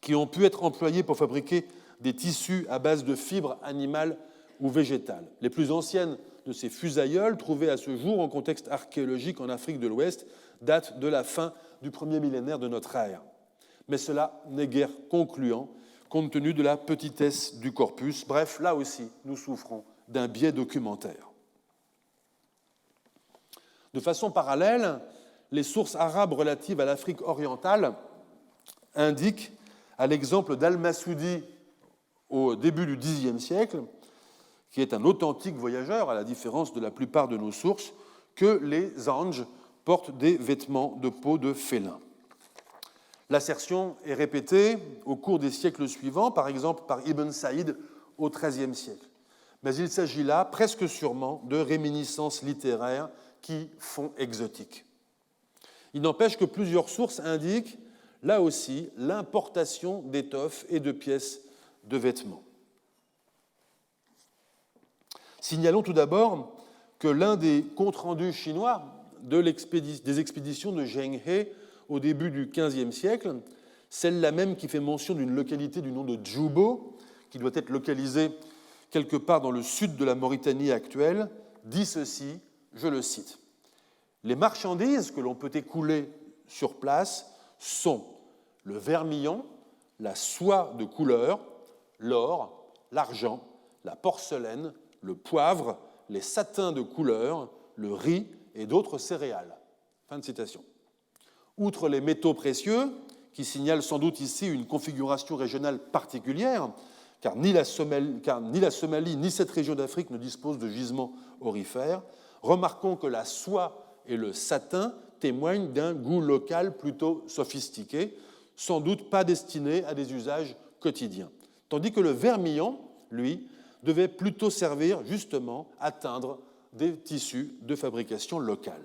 qui ont pu être employées pour fabriquer des tissus à base de fibres animales ou végétales. Les plus anciennes de ces fusailloles, trouvées à ce jour en contexte archéologique en Afrique de l'Ouest, datent de la fin du premier millénaire de notre ère. Mais cela n'est guère concluant, compte tenu de la petitesse du corpus. Bref, là aussi, nous souffrons d'un biais documentaire. De façon parallèle, les sources arabes relatives à l'Afrique orientale indiquent, à l'exemple d'Al-Masudi au début du Xe siècle, qui est un authentique voyageur, à la différence de la plupart de nos sources, que les Anges portent des vêtements de peau de félin. L'assertion est répétée au cours des siècles suivants, par exemple par Ibn Saïd au XIIIe siècle. Mais il s'agit là, presque sûrement, de réminiscences littéraires qui font exotique. Il n'empêche que plusieurs sources indiquent, là aussi, l'importation d'étoffes et de pièces de vêtements. Signalons tout d'abord que l'un des comptes rendus chinois des expéditions de Zheng He au début du XVe siècle, celle-là même qui fait mention d'une localité du nom de Djubo, qui doit être localisée quelque part dans le sud de la Mauritanie actuelle, dit ceci, je le cite. « Les marchandises que l'on peut écouler sur place sont le vermillon, la soie de couleur, l'or, l'argent, la porcelaine, le poivre, les satins de couleur, le riz et d'autres céréales. » Fin de citation. Outre les métaux précieux, qui signalent sans doute ici une configuration régionale particulière, car ni la Somalie ni cette région d'Afrique ne disposent de gisements aurifères, remarquons que la soie et le satin témoignent d'un goût local plutôt sophistiqué, sans doute pas destiné à des usages quotidiens. Tandis que le vermillon, lui, devait plutôt servir justement à teindre des tissus de fabrication locale.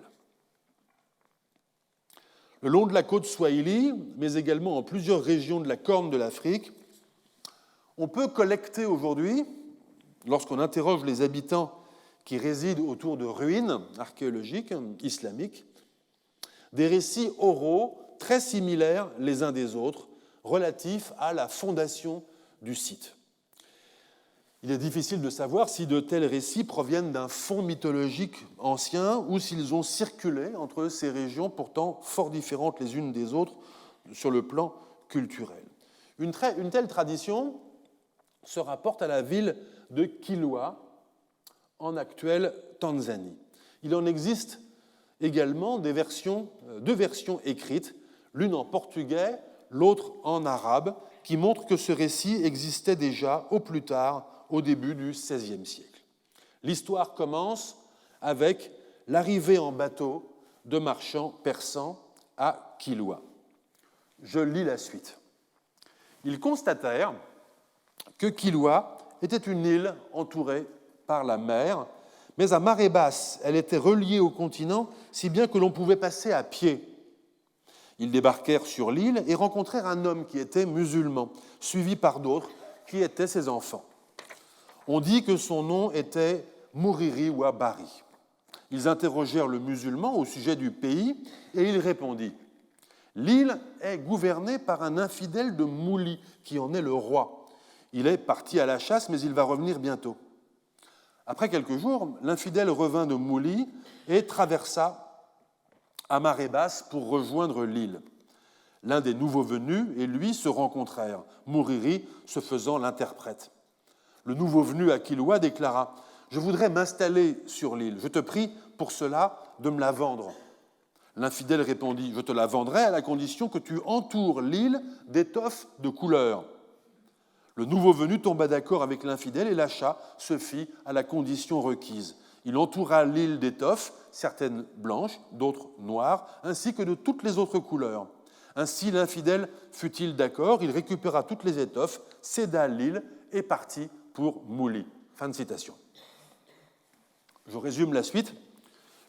Le long de la côte Swahili, mais également en plusieurs régions de la Corne de l'Afrique, on peut collecter aujourd'hui, lorsqu'on interroge les habitants qui résident autour de ruines archéologiques islamiques, des récits oraux très similaires les uns des autres relatifs à la fondation du site. Il est difficile de savoir si de tels récits proviennent d'un fond mythologique ancien ou s'ils ont circulé entre ces régions pourtant fort différentes les unes des autres sur le plan culturel. Une telle tradition se rapporte à la ville de Kilwa, en actuelle Tanzanie. Il en existe également deux versions écrites, l'une en portugais, l'autre en arabe, qui montrent que ce récit existait déjà au plus tard, au début du XVIe siècle. L'histoire commence avec l'arrivée en bateau de marchands persans à Kilwa. Je lis la suite. Ils constatèrent que Kilwa était une île entourée par la mer, mais à marée basse, elle était reliée au continent, si bien que l'on pouvait passer à pied. Ils débarquèrent sur l'île et rencontrèrent un homme qui était musulman, suivi par d'autres qui étaient ses enfants. On dit que son nom était Mouriri Wabari. Ils interrogèrent le musulman au sujet du pays et il répondit « L'île est gouvernée par un infidèle de Mouli, qui en est le roi. Il est parti à la chasse, mais il va revenir bientôt. » Après quelques jours, l'infidèle revint de Mouli et traversa à marée basse pour rejoindre l'île. L'un des nouveaux venus et lui se rencontrèrent, Mouriri se faisant l'interprète. Le nouveau venu à Kilwa déclara « Je voudrais m'installer sur l'île. Je te prie pour cela de me la vendre. » L'infidèle répondit « Je te la vendrai à la condition que tu entoures l'île d'étoffes de couleur. » Le nouveau venu tomba d'accord avec l'infidèle et l'achat se fit à la condition requise. Il entoura l'île d'étoffes, certaines blanches, d'autres noires, ainsi que de toutes les autres couleurs. Ainsi l'infidèle fut-il d'accord, il récupéra toutes les étoffes, céda l'île et partit pour Mouli. Fin de citation. Je résume la suite.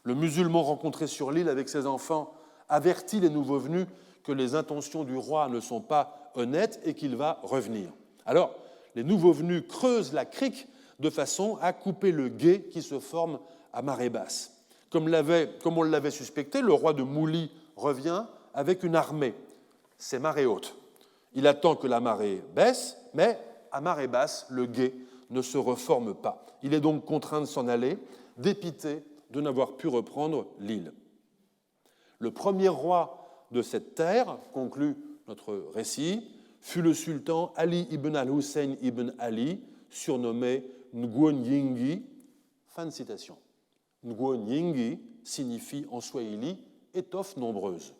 Le musulman rencontré sur l'île avec ses enfants avertit les nouveaux venus que les intentions du roi ne sont pas honnêtes et qu'il va revenir. Alors, les nouveaux venus creusent la crique de façon à couper le gué qui se forme à marée basse. Comme on l'avait suspecté, le roi de Mouli revient avec une armée. C'est marée haute. Il attend que la marée baisse, mais à marée basse, le gué ne se reforme pas. Il est donc contraint de s'en aller, dépité de n'avoir pu reprendre l'île. Le premier roi de cette terre, conclut notre récit, fut le sultan Ali ibn al-Hussein ibn Ali, surnommé Ngwonyingi. Fin de citation. Ngwonyingi signifie en swahili « étoffe nombreuse ».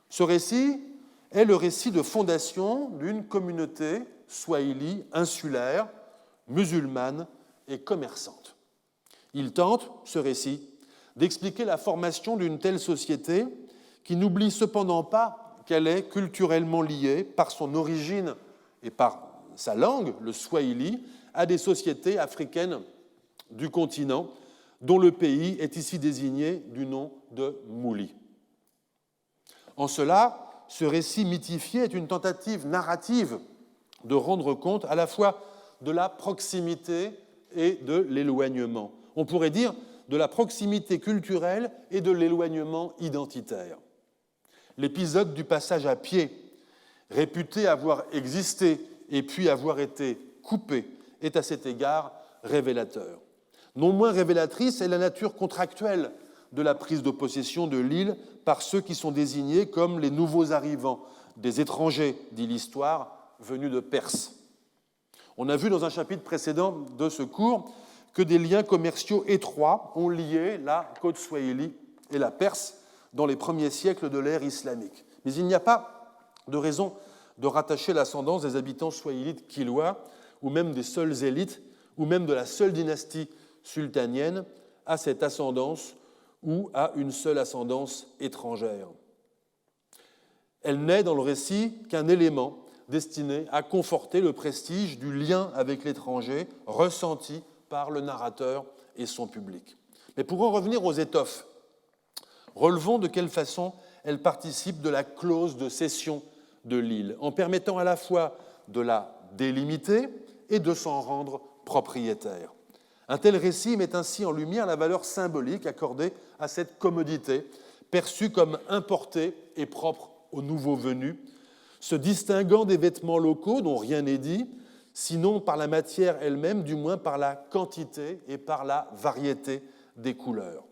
Ce récit est le récit de fondation d'une communauté swahili insulaire, musulmane et commerçante. Il tente, ce récit, d'expliquer la formation d'une telle société qui n'oublie cependant pas qu'elle est culturellement liée, par son origine et par sa langue, le swahili, à des sociétés africaines du continent, dont le pays est ici désigné du nom de Mouli. En cela, ce récit mythifié est une tentative narrative de rendre compte à la fois de la proximité et de l'éloignement. On pourrait dire de la proximité culturelle et de l'éloignement identitaire. L'épisode du passage à pied, réputé avoir existé et puis avoir été coupé, est à cet égard révélateur. Non moins révélatrice est la nature contractuelle de la prise de possession de l'île par ceux qui sont désignés comme les nouveaux arrivants, des étrangers, dit l'histoire, venus de Perse. On a vu dans un chapitre précédent de ce cours que des liens commerciaux étroits ont lié la côte swahili et la Perse dans les premiers siècles de l'ère islamique. Mais il n'y a pas de raison de rattacher l'ascendance des habitants swahilites kilwa, ou même des seules élites, ou même de la seule dynastie sultanienne, à cette ascendance ou à une seule ascendance étrangère. Elle n'est dans le récit qu'un élément destiné à conforter le prestige du lien avec l'étranger ressenti par le narrateur et son public. Mais pour en revenir aux étoffes, relevons de quelle façon elles participent de la clause de cession de l'île, en permettant à la fois de la délimiter et de s'en rendre propriétaire. Un tel récit met ainsi en lumière la valeur symbolique accordée à cette commodité, perçue comme importée et propre aux nouveaux venus, se distinguant des vêtements locaux dont rien n'est dit, sinon par la matière elle-même, du moins par la quantité et par la variété des couleurs.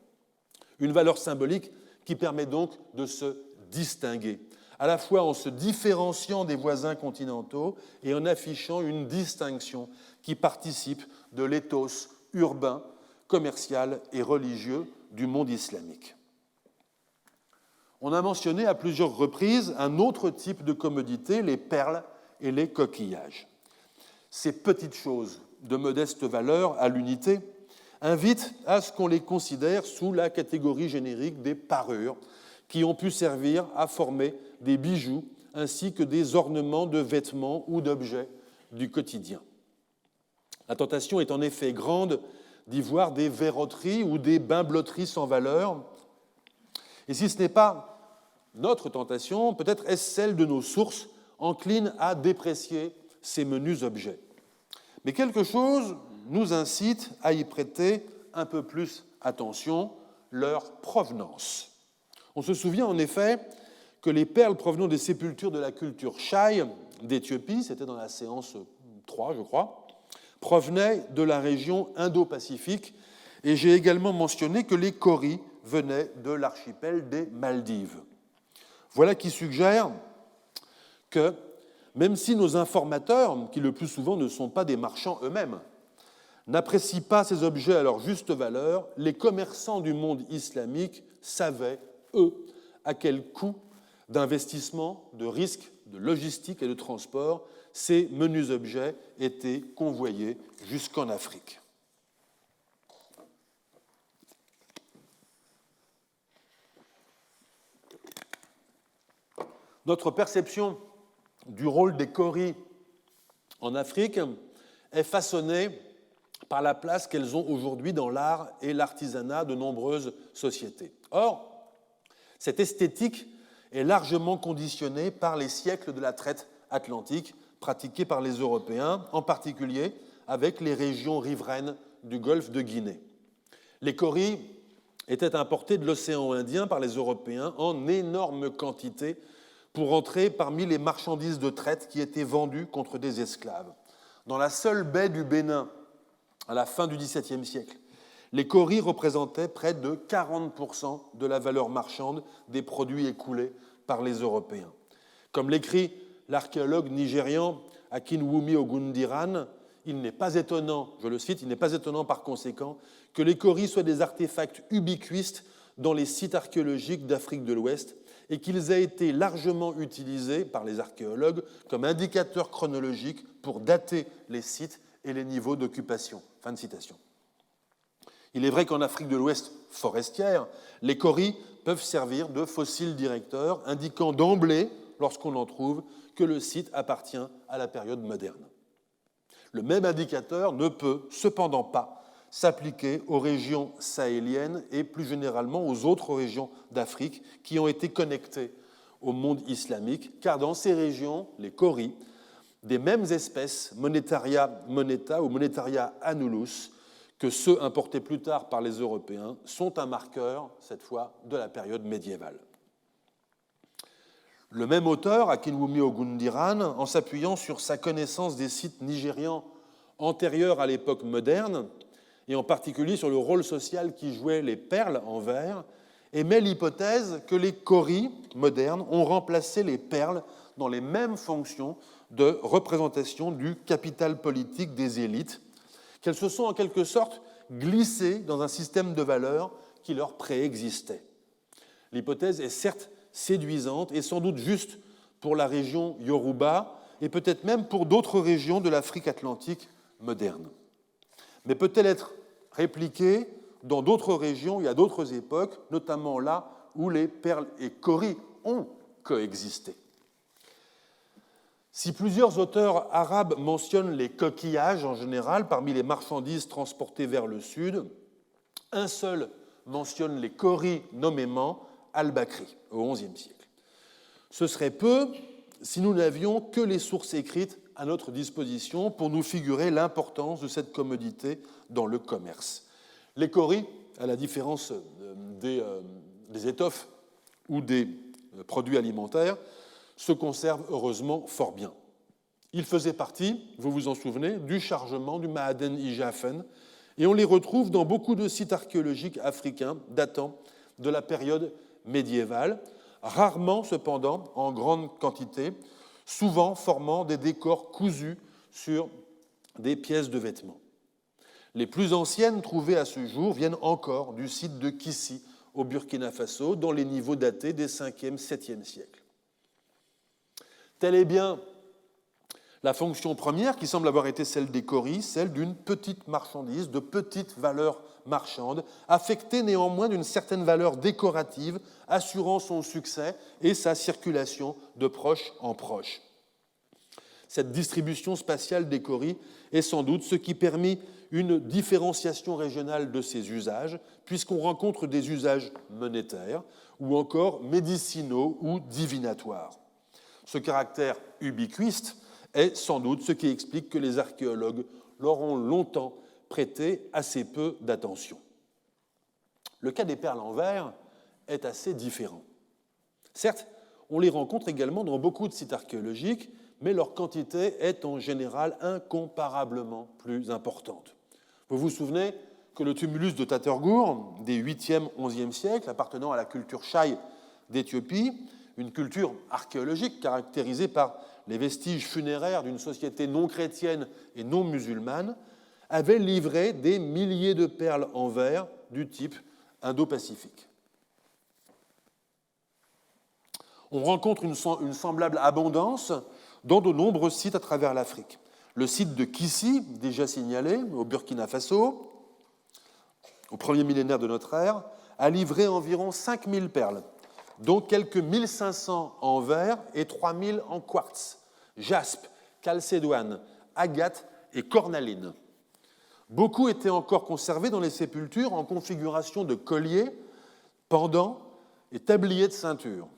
Une valeur symbolique qui permet donc de se distinguer, à la fois en se différenciant des voisins continentaux et en affichant une distinction qui participe de l'éthos urbain, commercial et religieux du monde islamique. On a mentionné à plusieurs reprises un autre type de commodité, les perles et les coquillages. Ces petites choses de modeste valeur à l'unité invitent à ce qu'on les considère sous la catégorie générique des parures, qui ont pu servir à former des bijoux ainsi que des ornements de vêtements ou d'objets du quotidien. La tentation est en effet grande d'y voir des verroteries ou des bimbeloteries sans valeur. Et si ce n'est pas notre tentation, peut-être est-ce celle de nos sources enclines à déprécier ces menus objets. Mais quelque chose nous incite à y prêter un peu plus attention, leur provenance. On se souvient en effet que les perles provenant des sépultures de la culture Chai d'Éthiopie, c'était dans la séance 3, je crois, provenaient de la région Indo-Pacifique, et j'ai également mentionné que les kauris venaient de l'archipel des Maldives. Voilà qui suggère que, même si nos informateurs, qui le plus souvent ne sont pas des marchands eux-mêmes, n'apprécient pas ces objets à leur juste valeur, les commerçants du monde islamique savaient, eux, à quel coût d'investissement, de risque, de logistique et de transport ces menus objets étaient convoyés jusqu'en Afrique. Notre perception du rôle des kauris en Afrique est façonnée par la place qu'elles ont aujourd'hui dans l'art et l'artisanat de nombreuses sociétés. Or, cette esthétique est largement conditionnée par les siècles de la traite atlantique pratiquée par les Européens, en particulier avec les régions riveraines du golfe de Guinée. Les kauris étaient importés de l'océan Indien par les Européens en énorme quantité pour entrer parmi les marchandises de traite qui étaient vendues contre des esclaves. Dans la seule baie du Bénin, à la fin du XVIIe siècle, les kauris représentaient près de 40% de la valeur marchande des produits écoulés par les Européens. Comme l'écrit l'archéologue nigérian Akinwumi Ogundiran, il n'est pas étonnant, je le cite, il n'est pas étonnant par conséquent que les kauris soient des artefacts ubiquistes dans les sites archéologiques d'Afrique de l'Ouest et qu'ils aient été largement utilisés par les archéologues comme indicateurs chronologiques pour dater les sites et les niveaux d'occupation. Fin de citation. Il est vrai qu'en Afrique de l'Ouest forestière, les kauris peuvent servir de fossiles directeurs, indiquant d'emblée, lorsqu'on en trouve, que le site appartient à la période moderne. Le même indicateur ne peut cependant pas s'appliquer aux régions sahéliennes et plus généralement aux autres régions d'Afrique qui ont été connectées au monde islamique, car dans ces régions, les Kauris, des mêmes espèces, Monetaria moneta ou Monetaria annulus, que ceux importés plus tard par les Européens, sont un marqueur, cette fois, de la période médiévale. Le même auteur, Akinwumi Ogundiran, en s'appuyant sur sa connaissance des sites nigérians antérieurs à l'époque moderne, et en particulier sur le rôle social qui jouaient les perles en verre, émet l'hypothèse que les Kauris modernes ont remplacé les perles dans les mêmes fonctions de représentation du capital politique des élites, qu'elles se sont en quelque sorte glissées dans un système de valeurs qui leur préexistait. L'hypothèse est certes séduisante et sans doute juste pour la région Yoruba et peut-être même pour d'autres régions de l'Afrique atlantique moderne. Mais peut-elle être répliquée dans d'autres régions et à d'autres époques, notamment là où les perles et Kauris ont coexisté? Si plusieurs auteurs arabes mentionnent les coquillages en général parmi les marchandises transportées vers le sud, un seul mentionne les Kauris nommément, Al-Bakri, au XIe siècle. Ce serait peu si nous n'avions que les sources écrites à notre disposition pour nous figurer l'importance de cette commodité dans le commerce. Les Kauris, à la différence des étoffes ou des produits alimentaires, se conservent heureusement fort bien. Ils faisaient partie, vous vous en souvenez, du chargement du Ma'aden Ijafen, et on les retrouve dans beaucoup de sites archéologiques africains datant de la période médiévale, rarement cependant en grande quantité, souvent formant des décors cousus sur des pièces de vêtements. Les plus anciennes trouvées à ce jour viennent encore du site de Kissi, au Burkina Faso, dans les niveaux datés des 5e, 7e siècles. Telle est bien la fonction première qui semble avoir été celle des Kauris, celle d'une petite marchandise, de petite valeur marchande, affectée néanmoins d'une certaine valeur décorative, assurant son succès et sa circulation de proche en proche. Cette distribution spatiale des Kauris est sans doute ce qui permit une différenciation régionale de ces usages, puisqu'on rencontre des usages monétaires ou encore médicinaux ou divinatoires. Ce caractère ubiquiste est sans doute ce qui explique que les archéologues leur ont longtemps prêté assez peu d'attention. Le cas des perles en verre est assez différent. Certes, on les rencontre également dans beaucoup de sites archéologiques, mais leur quantité est en général incomparablement plus importante. Vous vous souvenez que le tumulus de Tatergour des 8e, 11e siècles, appartenant à la culture Shai d'Éthiopie, une culture archéologique caractérisée par les vestiges funéraires d'une société non chrétienne et non musulmane, avait livré des milliers de perles en verre du type indo-pacifique. On rencontre une semblable abondance dans de nombreux sites à travers l'Afrique. Le site de Kissi, déjà signalé, au Burkina Faso, au premier millénaire de notre ère, a livré environ 5000 perles, dont quelques 1500 en verre et 3000 en quartz, jaspe, chalcédoine, agate et cornaline. Beaucoup étaient encore conservés dans les sépultures en configuration de colliers, pendants et tabliers de ceinture.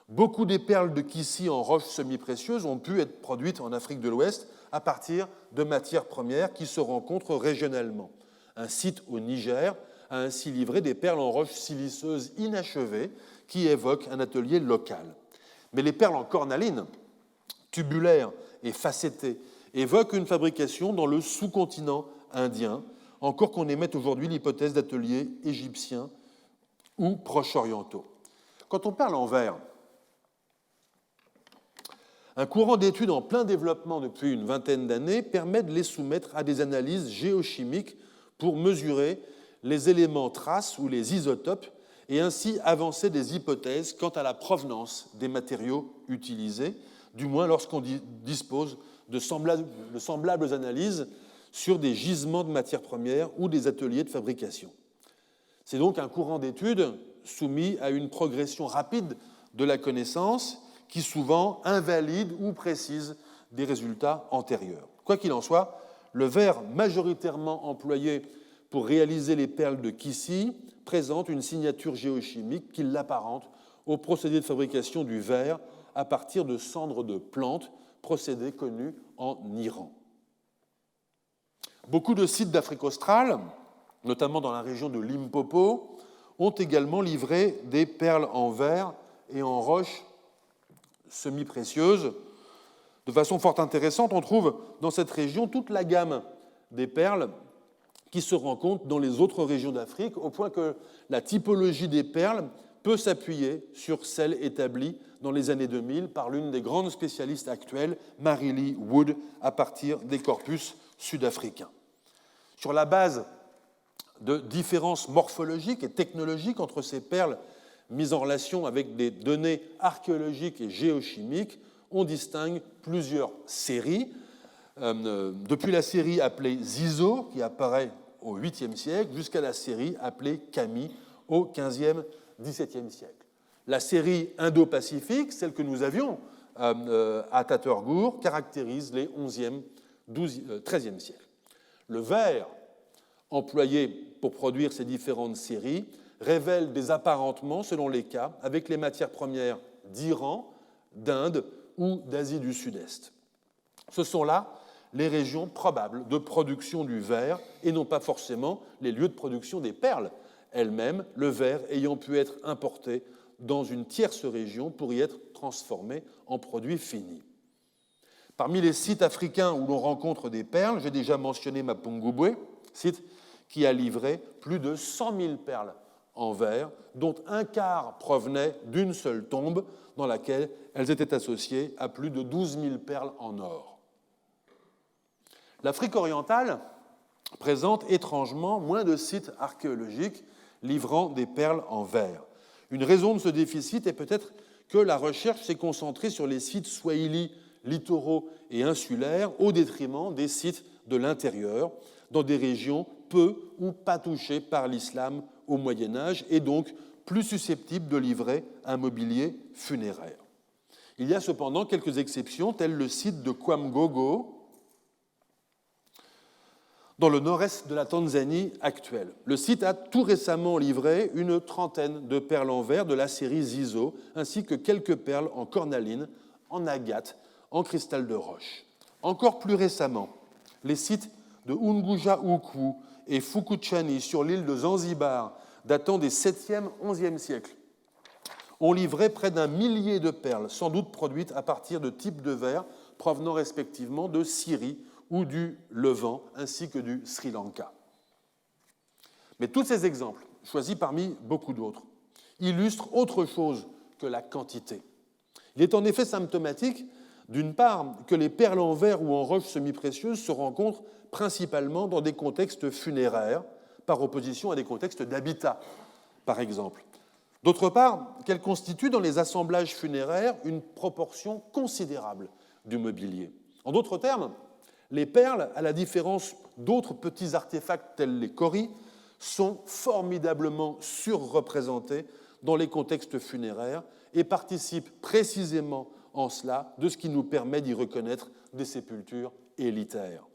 Beaucoup des perles de Kissi en roches semi-précieuses ont pu être produites en Afrique de l'Ouest à partir de matières premières qui se rencontrent régionalement. Un site au Niger a ainsi livré des perles en roches siliceuses inachevées qui évoquent un atelier local. Mais les perles en cornaline, tubulaires et facettées, évoquent une fabrication dans le sous-continent indien, encore qu'on émette aujourd'hui l'hypothèse d'ateliers égyptiens ou proche-orientaux. Quand on parle en verre, un courant d'études en plein développement depuis une vingtaine d'années permet de les soumettre à des analyses géochimiques pour mesurer les éléments traces ou les isotopes et ainsi avancer des hypothèses quant à la provenance des matériaux utilisés, du moins lorsqu'on dispose de semblables analyses sur des gisements de matières premières ou des ateliers de fabrication. C'est donc un courant d'études soumis à une progression rapide de la connaissance qui souvent invalide ou précise des résultats antérieurs. Quoi qu'il en soit, le verre majoritairement employé pour réaliser les perles de Kissy présente une signature géochimique qui l'apparente au procédé de fabrication du verre à partir de cendres de plantes, procédé connu en Iran. Beaucoup de sites d'Afrique australe, notamment dans la région de Limpopo, ont également livré des perles en verre et en roche semi-précieuses. De façon fort intéressante, on trouve dans cette région toute la gamme des perles qui se rencontrent dans les autres régions d'Afrique, au point que la typologie des perles peut s'appuyer sur celle établie dans les années 2000 par l'une des grandes spécialistes actuelles, Mary-Lee Wood, à partir des corpus sud-africains. Sur la base de différences morphologiques et technologiques entre ces perles mises en relation avec des données archéologiques et géochimiques, on distingue plusieurs séries. Depuis la série appelée Zizo, qui apparaît au 8e siècle, jusqu'à la série appelée Kami au 15e, 17e siècle. La série Indo-Pacifique, celle que nous avions à Tatergour, caractérise les 11e, 13e siècles. Le verre employé pour produire ces différentes séries révèle des apparentements, selon les cas, avec les matières premières d'Iran, d'Inde ou d'Asie du Sud-Est. Ce sont là les régions probables de production du verre et non pas forcément les lieux de production des perles elles-mêmes, le verre ayant pu être importé dans une tierce région pour y être transformé en produit fini. Parmi les sites africains où l'on rencontre des perles, j'ai déjà mentionné Mapungubwe, site qui a livré plus de 100 000 perles en verre, dont un quart provenait d'une seule tombe dans laquelle elles étaient associées à plus de 12 000 perles en or. L'Afrique orientale présente étrangement moins de sites archéologiques livrant des perles en verre. Une raison de ce déficit est peut-être que la recherche s'est concentrée sur les sites swahili, littoraux et insulaires au détriment des sites de l'intérieur, dans des régions peu ou pas touchées par l'islam au Moyen-Âge et donc plus susceptibles de livrer un mobilier funéraire. Il y a cependant quelques exceptions, telles le site de Kwamgogo, dans le nord-est de la Tanzanie actuelle. Le site a tout récemment livré une trentaine de perles en verre de la série Zizo, ainsi que quelques perles en cornaline, en agate, en cristal de roche. Encore plus récemment, les sites de Unguja Ukwu et Fukuchani sur l'île de Zanzibar, datant des 7e, 11e siècles, ont livré près d'1 millier de perles, sans doute produites à partir de types de verre provenant respectivement de Syrie ou du Levant, ainsi que du Sri Lanka. Mais tous ces exemples, choisis parmi beaucoup d'autres, illustrent autre chose que la quantité. Il est en effet symptomatique, d'une part, que les perles en verre ou en roche semi-précieuse se rencontrent principalement dans des contextes funéraires, par opposition à des contextes d'habitat, par exemple. D'autre part, qu'elles constituent dans les assemblages funéraires une proportion considérable du mobilier. En d'autres termes, les perles, à la différence d'autres petits artefacts tels les kauris, sont formidablement surreprésentées dans les contextes funéraires et participent précisément en cela de ce qui nous permet d'y reconnaître des sépultures élitaires.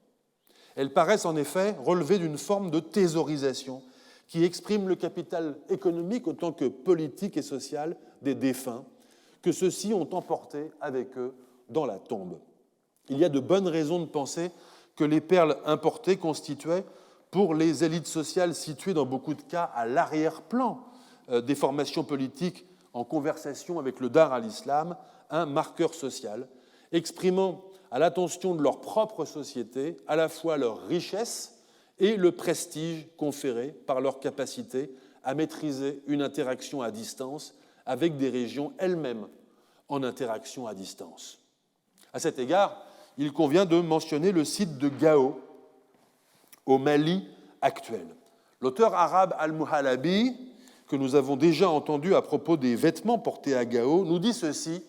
Elles paraissent en effet relever d'une forme de thésaurisation qui exprime le capital économique autant que politique et social des défunts, que ceux-ci ont emporté avec eux dans la tombe. Il y a de bonnes raisons de penser que les perles importées constituaient, pour les élites sociales situées dans beaucoup de cas à l'arrière-plan des formations politiques en conversation avec le dar à l'islam, un marqueur social, exprimant à l'attention de leur propre société à la fois leur richesse et le prestige conféré par leur capacité à maîtriser une interaction à distance avec des régions elles-mêmes en interaction à distance. À cet égard, il convient de mentionner le site de Gao, au Mali actuel. L'auteur arabe Al-Muhalabi, que nous avons déjà entendu à propos des vêtements portés à Gao, nous dit ceci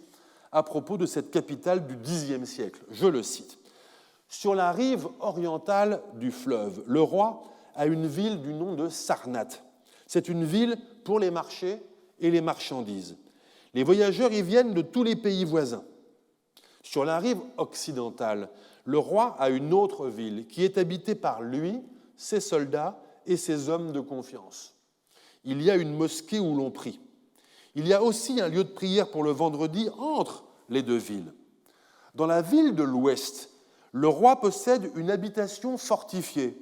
à propos de cette capitale du Xe siècle. Je le cite. « Sur la rive orientale du fleuve, le roi a une ville du nom de Sarnath. C'est une ville pour les marchés et les marchandises. Les voyageurs y viennent de tous les pays voisins. Sur la rive occidentale, le roi a une autre ville qui est habitée par lui, ses soldats et ses hommes de confiance. Il y a une mosquée où l'on prie. Il y a aussi un lieu de prière pour le vendredi entre les deux villes. Dans la ville de l'Ouest, le roi possède une habitation fortifiée.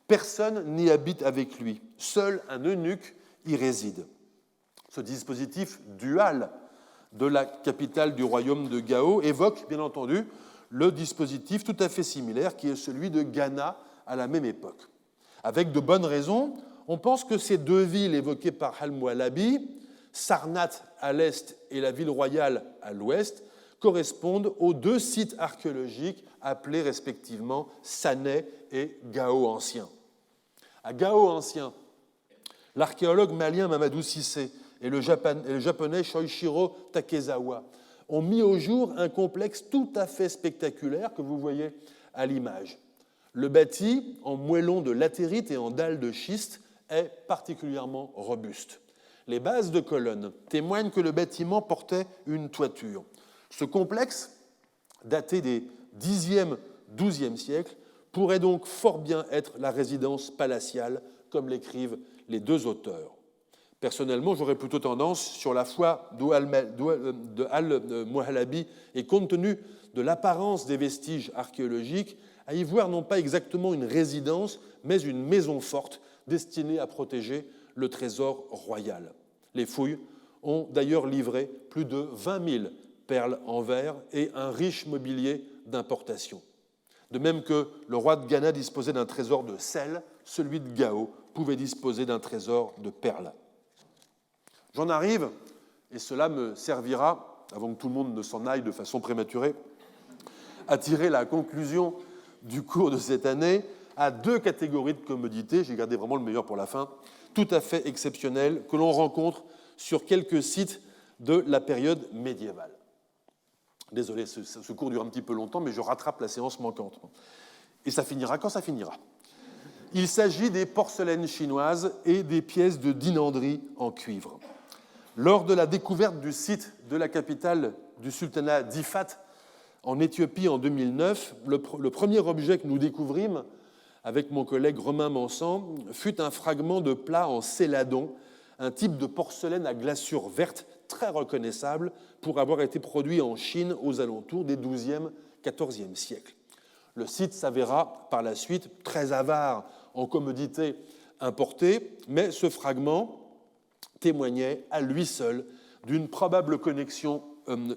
Personne n'y habite avec lui. Seul un eunuque y réside. Ce dispositif dual de la capitale du royaume de Gao évoque, bien entendu, le dispositif tout à fait similaire qui est celui de Ghana à la même époque. Avec de bonnes raisons, on pense que ces deux villes évoquées par Al-Muhalabi, Sarnat à l'est et la ville royale à l'ouest, correspondent aux deux sites archéologiques appelés respectivement Sané et Gao ancien. À Gao ancien, l'archéologue malien Mamadou Cissé et le japonais Shoichiro Takezawa ont mis au jour un complexe tout à fait spectaculaire que vous voyez à l'image. Le bâti, en moellons de latérite et en dalles de schiste, est particulièrement robuste. Les bases de colonnes témoignent que le bâtiment portait une toiture. Ce complexe, daté des Xe, XIIe siècles, pourrait donc fort bien être la résidence palatiale, comme l'écrivent les deux auteurs. Personnellement, j'aurais plutôt tendance, sur la foi de Al-Muhalabi et compte tenu de l'apparence des vestiges archéologiques, à y voir non pas exactement une résidence, mais une maison forte destinée à protéger le trésor royal. Les fouilles ont d'ailleurs livré plus de 20 000 perles en verre et un riche mobilier d'importation. De même que le roi de Ghana disposait d'un trésor de sel, celui de Gao pouvait disposer d'un trésor de perles. J'en arrive, et cela me servira, avant que tout le monde ne s'en aille de façon prématurée, à tirer la conclusion du cours de cette année à deux catégories de commodités, j'ai gardé vraiment le meilleur pour la fin, tout à fait exceptionnelles, que l'on rencontre sur quelques sites de la période médiévale. Désolé, ce cours dure un petit peu longtemps, mais je rattrape la séance manquante. Et ça finira quand ça finira. Il s'agit des porcelaines chinoises et des pièces de dinanderie en cuivre. Lors de la découverte du site de la capitale du sultanat d'Ifat en Éthiopie en 2009, le premier objet que nous découvrîmes avec mon collègue Romain Mansan fut un fragment de plat en céladon, un type de porcelaine à glaçure verte très reconnaissable pour avoir été produit en Chine aux alentours des XIIe, XIVe siècles. Le site s'avéra par la suite très avare en commodités importées, mais ce fragment témoignait à lui seul d'une probable connexion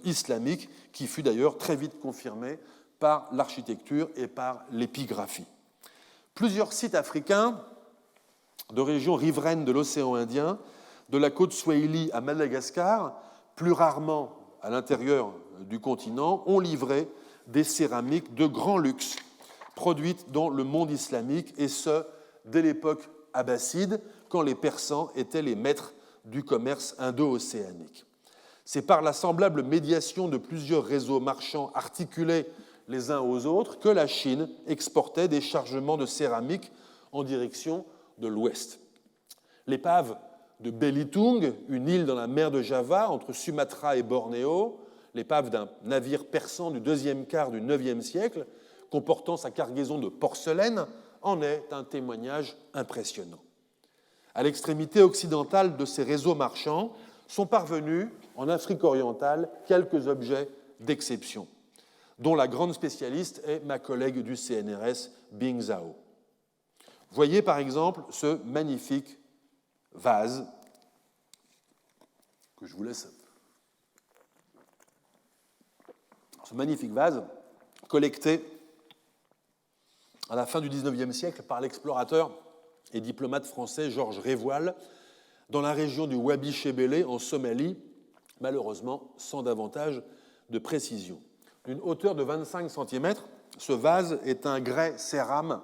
islamique qui fut d'ailleurs très vite confirmée par l'architecture et par l'épigraphie. Plusieurs sites africains de régions riveraines de l'océan Indien, de la côte Swahili à Madagascar, plus rarement à l'intérieur du continent, ont livré des céramiques de grand luxe produites dans le monde islamique, et ce, dès l'époque abbasside, quand les Persans étaient les maîtres du commerce indo-océanique. C'est par la semblable médiation de plusieurs réseaux marchands articulés les uns aux autres que la Chine exportait des chargements de céramique en direction de l'ouest. L'épave de Belitung, une île dans la mer de Java entre Sumatra et Bornéo, l'épave d'un navire persan du deuxième quart du IXe siècle, comportant sa cargaison de porcelaine, en est un témoignage impressionnant. À l'extrémité occidentale de ces réseaux marchands sont parvenus, en Afrique orientale, quelques objets d'exception, dont la grande spécialiste est ma collègue du CNRS, Bing Zhao. Voyez par exemple ce magnifique vase que je vous laisse. Ce magnifique vase collecté à la fin du XIXe siècle par l'explorateur et diplomate français Georges Révoil dans la région du Wabi-Chebele en Somalie, malheureusement sans davantage de précision. D'une hauteur de 25 cm, ce vase est un grès cérame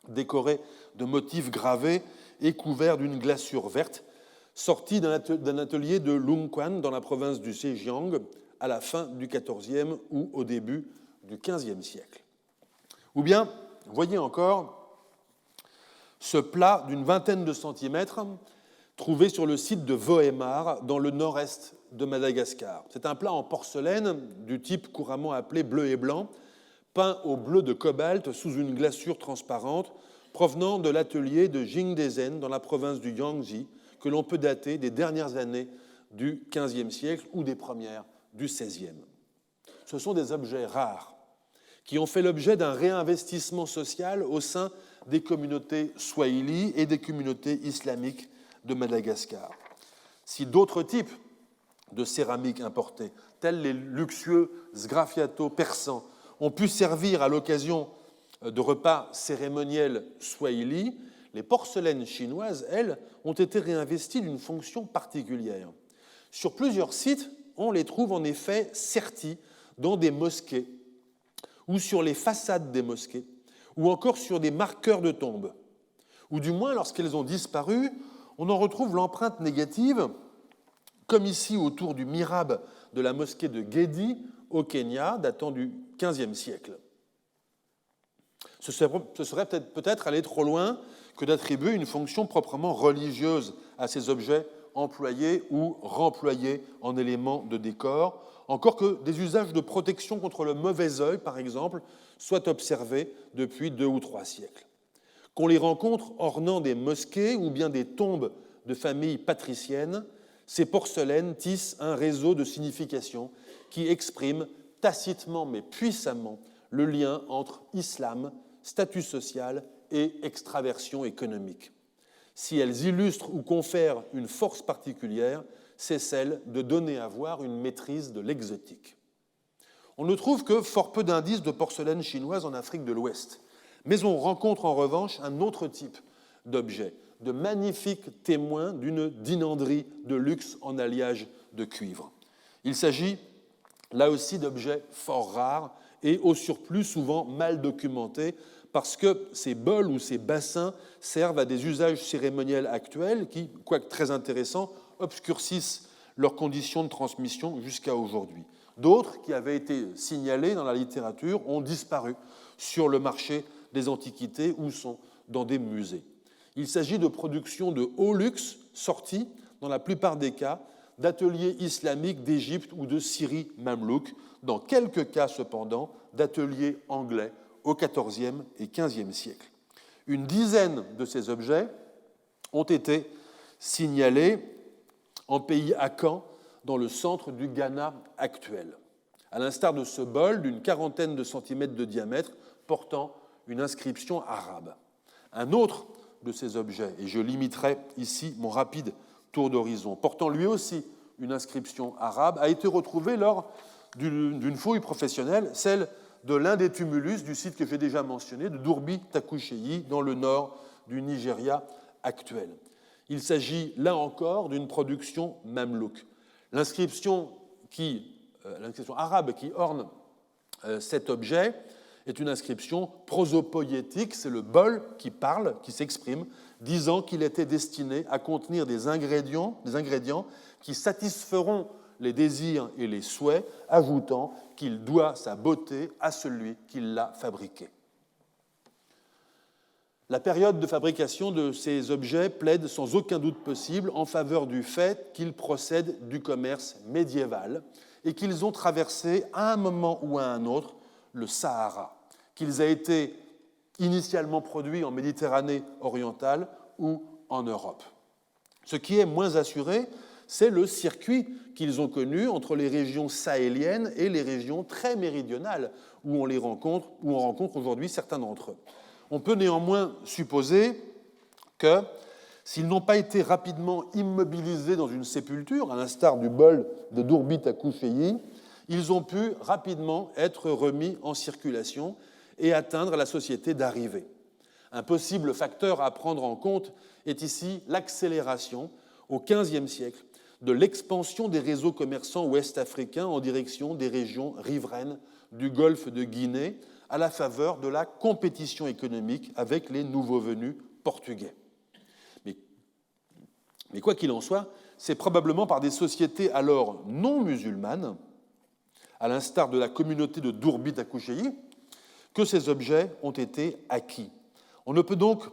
décoré de motifs gravés et couvert d'une glaçure verte, sorti d'un atelier de Lungquan dans la province du Zhejiang à la fin du XIVe ou au début du XVe siècle. Ou bien, voyez encore ce plat d'une vingtaine de centimètres trouvé sur le site de Vohemar dans le nord-est de Madagascar. C'est un plat en porcelaine du type couramment appelé bleu et blanc, peint au bleu de cobalt sous une glaçure transparente provenant de l'atelier de Jingdezhen dans la province du Yangtze, que l'on peut dater des dernières années du XVe siècle ou des premières du XVIe. Ce sont des objets rares qui ont fait l'objet d'un réinvestissement social au sein des communautés swahili et des communautés islamiques de Madagascar. Si d'autres types de céramique importée, tels les luxueux sgraffiato persans, ont pu servir à l'occasion de repas cérémoniels swahili, les porcelaines chinoises, elles, ont été réinvesties d'une fonction particulière. Sur plusieurs sites, on les trouve en effet serties dans des mosquées, ou sur les façades des mosquées, ou encore sur des marqueurs de tombes. Ou du moins, lorsqu'elles ont disparu, on en retrouve l'empreinte négative, comme ici autour du mihrab de la mosquée de Gedi, au Kenya, datant du XVe siècle. Ce serait peut-être aller trop loin que d'attribuer une fonction proprement religieuse à ces objets employés ou remployés en éléments de décor, encore que des usages de protection contre le mauvais œil, par exemple, soient observés depuis 2 ou 3 siècles. Qu'on les rencontre ornant des mosquées ou bien des tombes de familles patriciennes, ces porcelaines tissent un réseau de significations qui exprime tacitement mais puissamment le lien entre islam, statut social et extraversion économique. Si elles illustrent ou confèrent une force particulière, c'est celle de donner à voir une maîtrise de l'exotique. On ne trouve que fort peu d'indices de porcelaine chinoise en Afrique de l'Ouest, mais on rencontre en revanche un autre type d'objet, de magnifiques témoins d'une dinanderie de luxe en alliage de cuivre. Il s'agit là aussi d'objets fort rares et au surplus souvent mal documentés parce que ces bols ou ces bassins servent à des usages cérémoniels actuels qui, quoique très intéressants, obscurcissent leurs conditions de transmission jusqu'à aujourd'hui. D'autres, qui avaient été signalés dans la littérature, ont disparu sur le marché des antiquités ou sont dans des musées. Il s'agit de productions de haut luxe sorties, dans la plupart des cas, d'ateliers islamiques d'Égypte ou de Syrie mamelouk, dans quelques cas cependant d'ateliers anglais au XIVe et XVe siècle. Une dizaine de ces objets ont été signalés en pays Akan, dans le centre du Ghana actuel, à l'instar de ce bol d'une 40aine de centimètres de diamètre portant une inscription arabe. Un autre de ces objets, et je limiterai ici mon rapide tour d'horizon, portant lui aussi une inscription arabe, a été retrouvé lors d'une fouille professionnelle, celle de l'un des tumulus du site que j'ai déjà mentionné, de Durbi Takusheyi, dans le nord du Nigeria actuel. Il s'agit là encore d'une production mamelouk. L'inscription arabe qui orne cet objet est une inscription prosopoïétique, c'est le bol qui parle, qui s'exprime, disant qu'il était destiné à contenir des ingrédients qui satisferont les désirs et les souhaits, ajoutant qu'il doit sa beauté à celui qui l'a fabriqué. La période de fabrication de ces objets plaide sans aucun doute possible en faveur du fait qu'ils procèdent du commerce médiéval et qu'ils ont traversé à un moment ou à un autre le Sahara, qu'ils aient été initialement produits en Méditerranée orientale ou en Europe. Ce qui est moins assuré, c'est le circuit qu'ils ont connu entre les régions sahéliennes et les régions très méridionales où on rencontre aujourd'hui certains d'entre eux. On peut néanmoins supposer que, s'ils n'ont pas été rapidement immobilisés dans une sépulture, à l'instar du bol de Durbi Takusheyi, ils ont pu rapidement être remis en circulation et atteindre la société d'arrivée. Un possible facteur à prendre en compte est ici l'accélération, au XVe siècle, de l'expansion des réseaux commerçants ouest-africains en direction des régions riveraines du golfe de Guinée, à la faveur de la compétition économique avec les nouveaux venus portugais. Mais quoi qu'il en soit, c'est probablement par des sociétés alors non musulmanes, à l'instar de la communauté de Durbi Takusheyi, que ces objets ont été acquis. On ne peut donc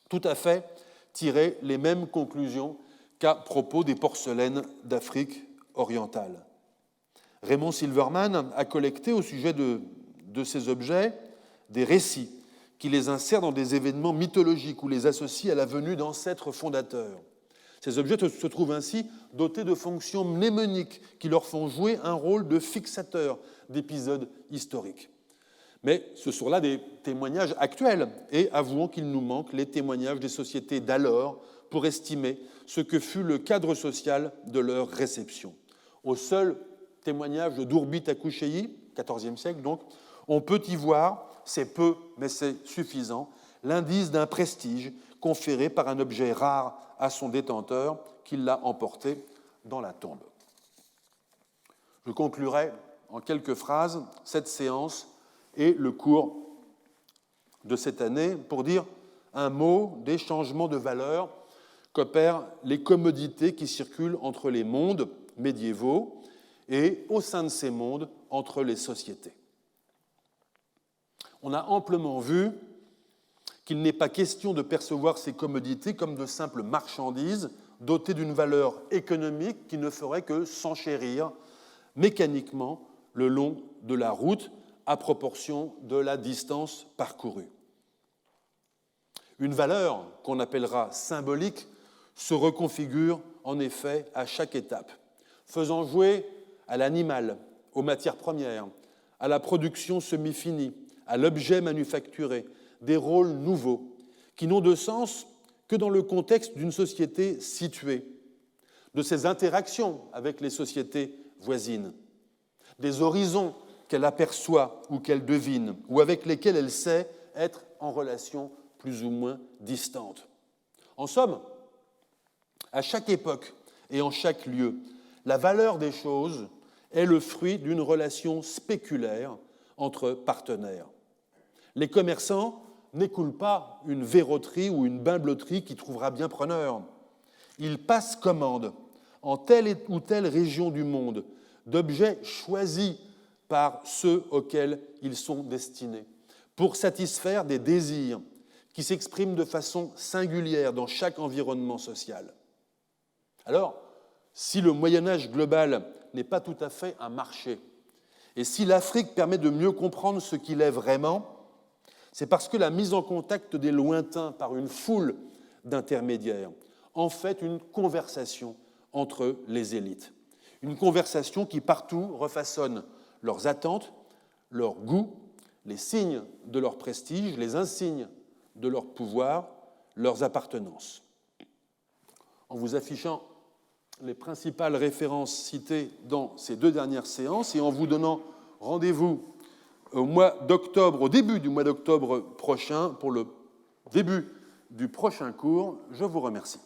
tout à fait tirer les mêmes conclusions qu'à propos des porcelaines d'Afrique orientale. Raymond Silverman a collecté au sujet de ces objets des récits qui les insèrent dans des événements mythologiques ou les associent à la venue d'ancêtres fondateurs. Ces objets se trouvent ainsi dotés de fonctions mnémoniques qui leur font jouer un rôle de fixateur d'épisodes historiques. Mais ce sont là des témoignages actuels, et avouons qu'il nous manque les témoignages des sociétés d'alors pour estimer ce que fut le cadre social de leur réception. Au seul témoignage de Dourbit Akoucheyi, XIVe siècle donc, on peut y voir, c'est peu mais c'est suffisant, l'indice d'un prestige conféré par un objet rare à son détenteur qui l'a emporté dans la tombe. Je conclurai en quelques phrases cette séance et le cours de cette année pour dire un mot des changements de valeur qu'opèrent les commodités qui circulent entre les mondes médiévaux et au sein de ces mondes entre les sociétés. On a amplement vu qu'il n'est pas question de percevoir ces commodités comme de simples marchandises dotées d'une valeur économique qui ne ferait que s'enchérir mécaniquement le long de la route à proportion de la distance parcourue. Une valeur qu'on appellera symbolique se reconfigure en effet à chaque étape, faisant jouer à l'animal, aux matières premières, à la production semi-finie, à l'objet manufacturé, des rôles nouveaux qui n'ont de sens que dans le contexte d'une société située, de ses interactions avec les sociétés voisines, des horizons qu'elle aperçoit ou qu'elle devine, ou avec lesquels elle sait être en relation plus ou moins distante. En somme, à chaque époque et en chaque lieu, la valeur des choses est le fruit d'une relation spéculaire entre partenaires. Les commerçants n'écoulent pas une verroterie ou une bimbeloterie qui trouvera bien preneur. Ils passent commande en telle ou telle région du monde d'objets choisis par ceux auxquels ils sont destinés, pour satisfaire des désirs qui s'expriment de façon singulière dans chaque environnement social. Alors, si le Moyen-Âge global n'est pas tout à fait un marché, et si l'Afrique permet de mieux comprendre ce qu'il est vraiment, c'est parce que la mise en contact des lointains par une foule d'intermédiaires en fait une conversation entre les élites. Une conversation qui partout refaçonne leurs attentes, leurs goûts, les signes de leur prestige, les insignes de leur pouvoir, leurs appartenances. En vous affichant les principales références citées dans ces deux dernières séances et en vous donnant rendez-vous au début du mois d'octobre prochain pour le début du prochain cours, je vous remercie.